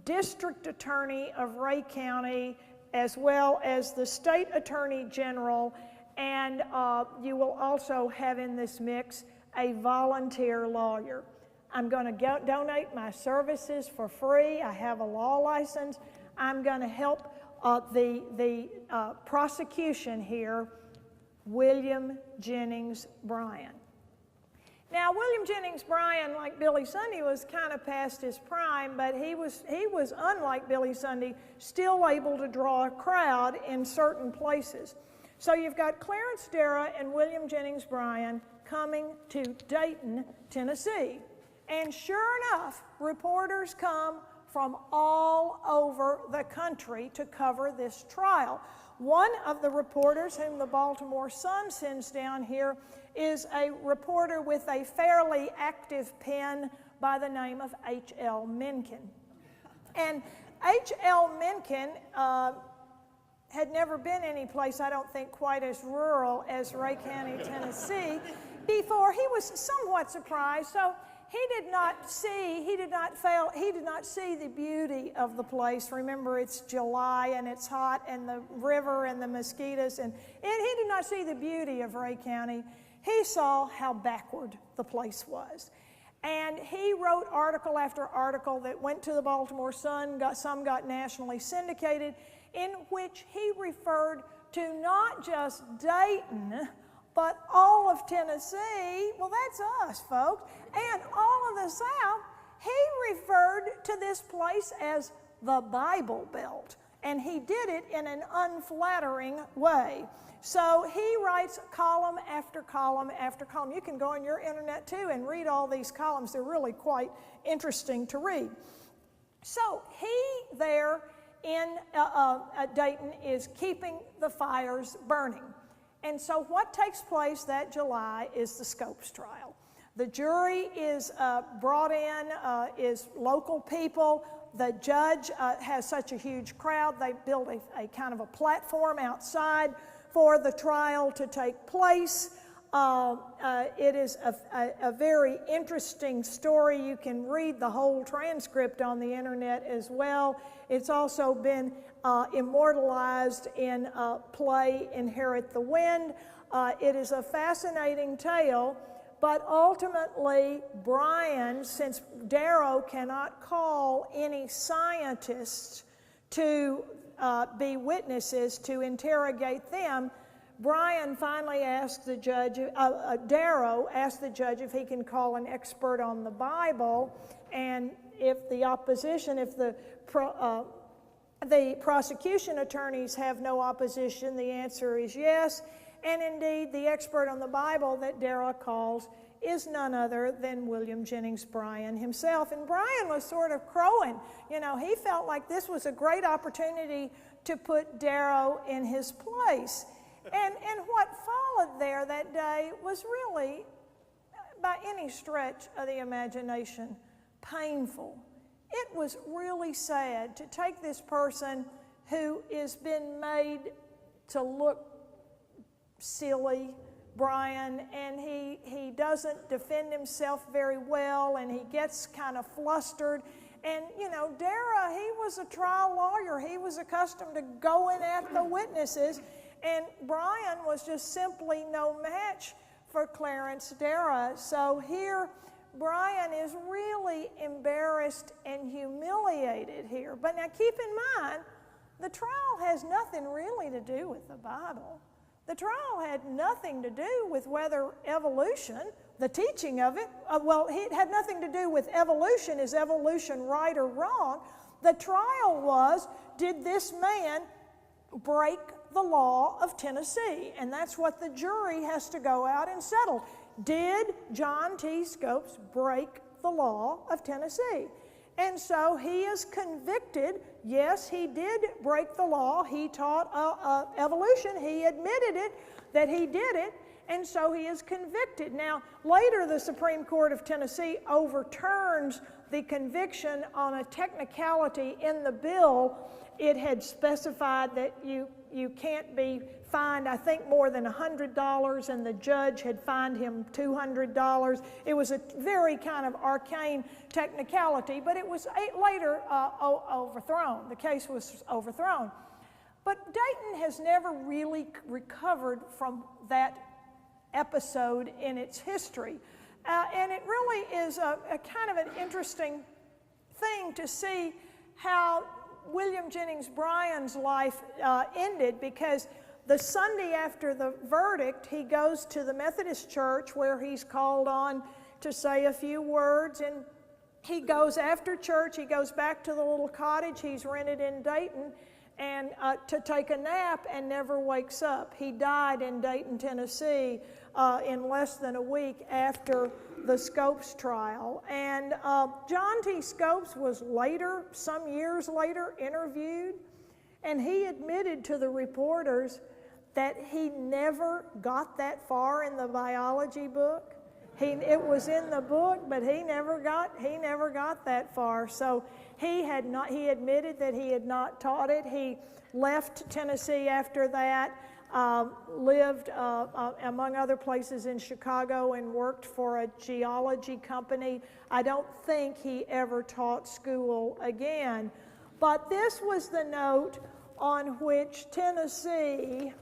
district attorney of Ray County, as well as the state attorney general, and you will also have in this mix a volunteer lawyer. I'm going to donate my services for free. I have a law license. I'm going to help the prosecution here, William Jennings Bryan. Now, William Jennings Bryan, like Billy Sunday, was kind of past his prime, but he was, unlike Billy Sunday, still able to draw a crowd in certain places. So you've got Clarence Darrow and William Jennings Bryan coming to Dayton, Tennessee. And sure enough, reporters come from all over the country to cover this trial. One of the reporters whom the Baltimore Sun sends down here is a reporter with a fairly active pen by the name of H.L. Mencken. And H.L. Mencken had never been any place, I don't think, quite as rural as Ray County, Tennessee, before. He was somewhat surprised. So he did not see the beauty of the place. Remember, it's July and it's hot and the river and the mosquitoes, and he did not see the beauty of Ray County. He saw how backward the place was. And he wrote article after article that went to the Baltimore Sun, some got nationally syndicated, in which he referred to not just Dayton, but all of Tennessee. Well, that's us, folks. And all of the South. He referred to this place as the Bible Belt. And he did it in an unflattering way. So he writes column after column after column. You can go on your internet too and read all these columns. They're really quite interesting to read. So he there in Dayton is keeping the fires burning. And so what takes place that July is the Scopes trial. The jury is brought in, is local people. The judge has such a huge crowd, they build a kind of a platform outside for the trial to take place. It is a very interesting story. You can read the whole transcript on the internet as well. It's also been immortalized in play Inherit the Wind. It is a fascinating tale, But ultimately, Brian, since Darrow cannot call any scientists to be witnesses to interrogate them, Brian finally asked the judge, Darrow asked the judge if he can call an expert on the Bible, and if the opposition, if the prosecution attorneys have no opposition, the answer is yes. And indeed, the expert on the Bible that Darrow calls is none other than William Jennings Bryan himself. And Bryan was sort of crowing. You know, he felt like this was a great opportunity to put Darrow in his place. And what followed there that day was really, by any stretch of the imagination, painful. It was really sad to take this person who has been made to look silly, Bryan, and he doesn't defend himself very well, and he gets kind of flustered. And, you know, Darrow, he was a trial lawyer. He was accustomed to going at the witnesses, and Bryan was just simply no match for Clarence Darrow. So here, Bryan is really embarrassed and humiliated here. But now keep in mind, the trial has nothing really to do with the Bible. The trial had nothing to do with whether evolution, the teaching of it, it had nothing to do with evolution. Is evolution right or wrong? The trial was, did this man break the law of Tennessee? And that's what the jury has to go out and settle. Did John T. Scopes break the law of Tennessee? And so he is convicted. Yes, he did break the law. He taught evolution. He admitted it, that he did it, and so he is convicted. Now, later the Supreme Court of Tennessee overturns the conviction on a technicality in the bill. It had specified that you can't be fined, I think, more than $100, and the judge had fined him $200. It was a very kind of arcane technicality, but it was later overthrown. The case was overthrown. But Dayton has never really recovered from that episode in its history. And it really is a kind of an interesting thing to see how William Jennings Bryan's life ended, because the Sunday after the verdict, he goes to the Methodist church where he's called on to say a few words, and he goes after church, he goes back to the little cottage he's rented in Dayton and to take a nap, and never wakes up. He died in Dayton, Tennessee in less than a week after the Scopes trial. And John T. Scopes was later, some years later, interviewed, and he admitted to the reporters that he never got that far in the biology book. It was in the book, but he never got that far. So he admitted that he had not taught it. He left Tennessee after that, lived among other places in Chicago, and worked for a geology company. I don't think he ever taught school again. But this was the note on which Tennessee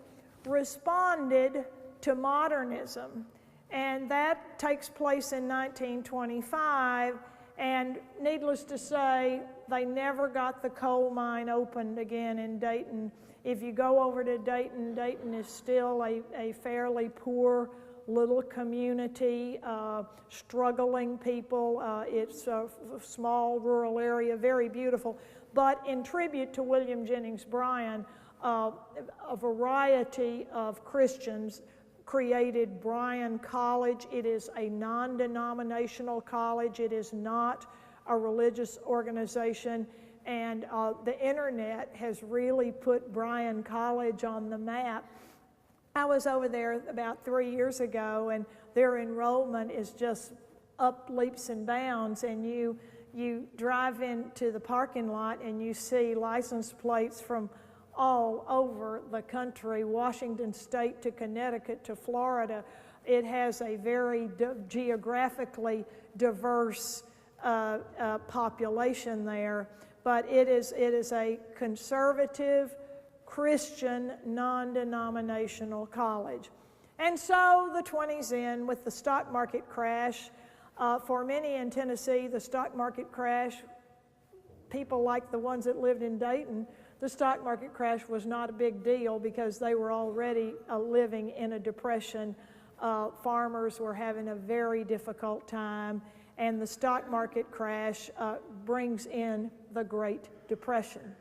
responded to modernism. And that takes place in 1925, and needless to say, they never got the coal mine opened again in Dayton. If you go over to Dayton, Dayton is still a fairly poor little community, struggling people. It's a small rural area, very beautiful. But in tribute to William Jennings Bryan, a variety of Christians created Bryan College. It is a non-denominational college. It is not a religious organization. And the internet has really put Bryan College on the map. I was over there about 3 years ago, and their enrollment is just up leaps and bounds. And you drive into the parking lot and you see license plates from all over the country, Washington State to Connecticut to Florida. It has a very geographically diverse population there, but it is a conservative, Christian, non-denominational college. And so the 20s end with the stock market crash. For many in Tennessee, the stock market crash, people like the ones that lived in Dayton, the stock market crash was not a big deal because they were already living in a depression. Farmers were having a very difficult time, and the stock market crash brings in the Great Depression.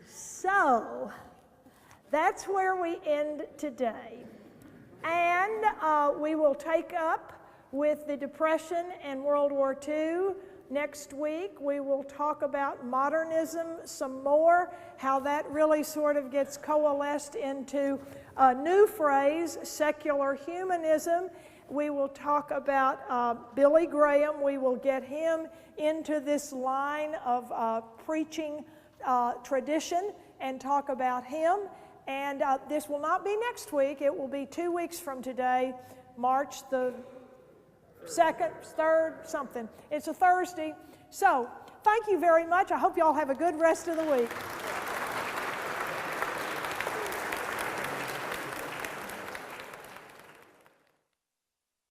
So that's where we end today. And we will take up with the Depression and World War II. Next week, we will talk about modernism some more, how that really sort of gets coalesced into a new phrase, secular humanism. We will talk about Billy Graham. We will get him into this line of preaching tradition and talk about him. And this will not be next week. It will be 2 weeks from today, March the 2nd, 3rd, something. It's a Thursday. So, thank you very much. I hope you all have a good rest of the week.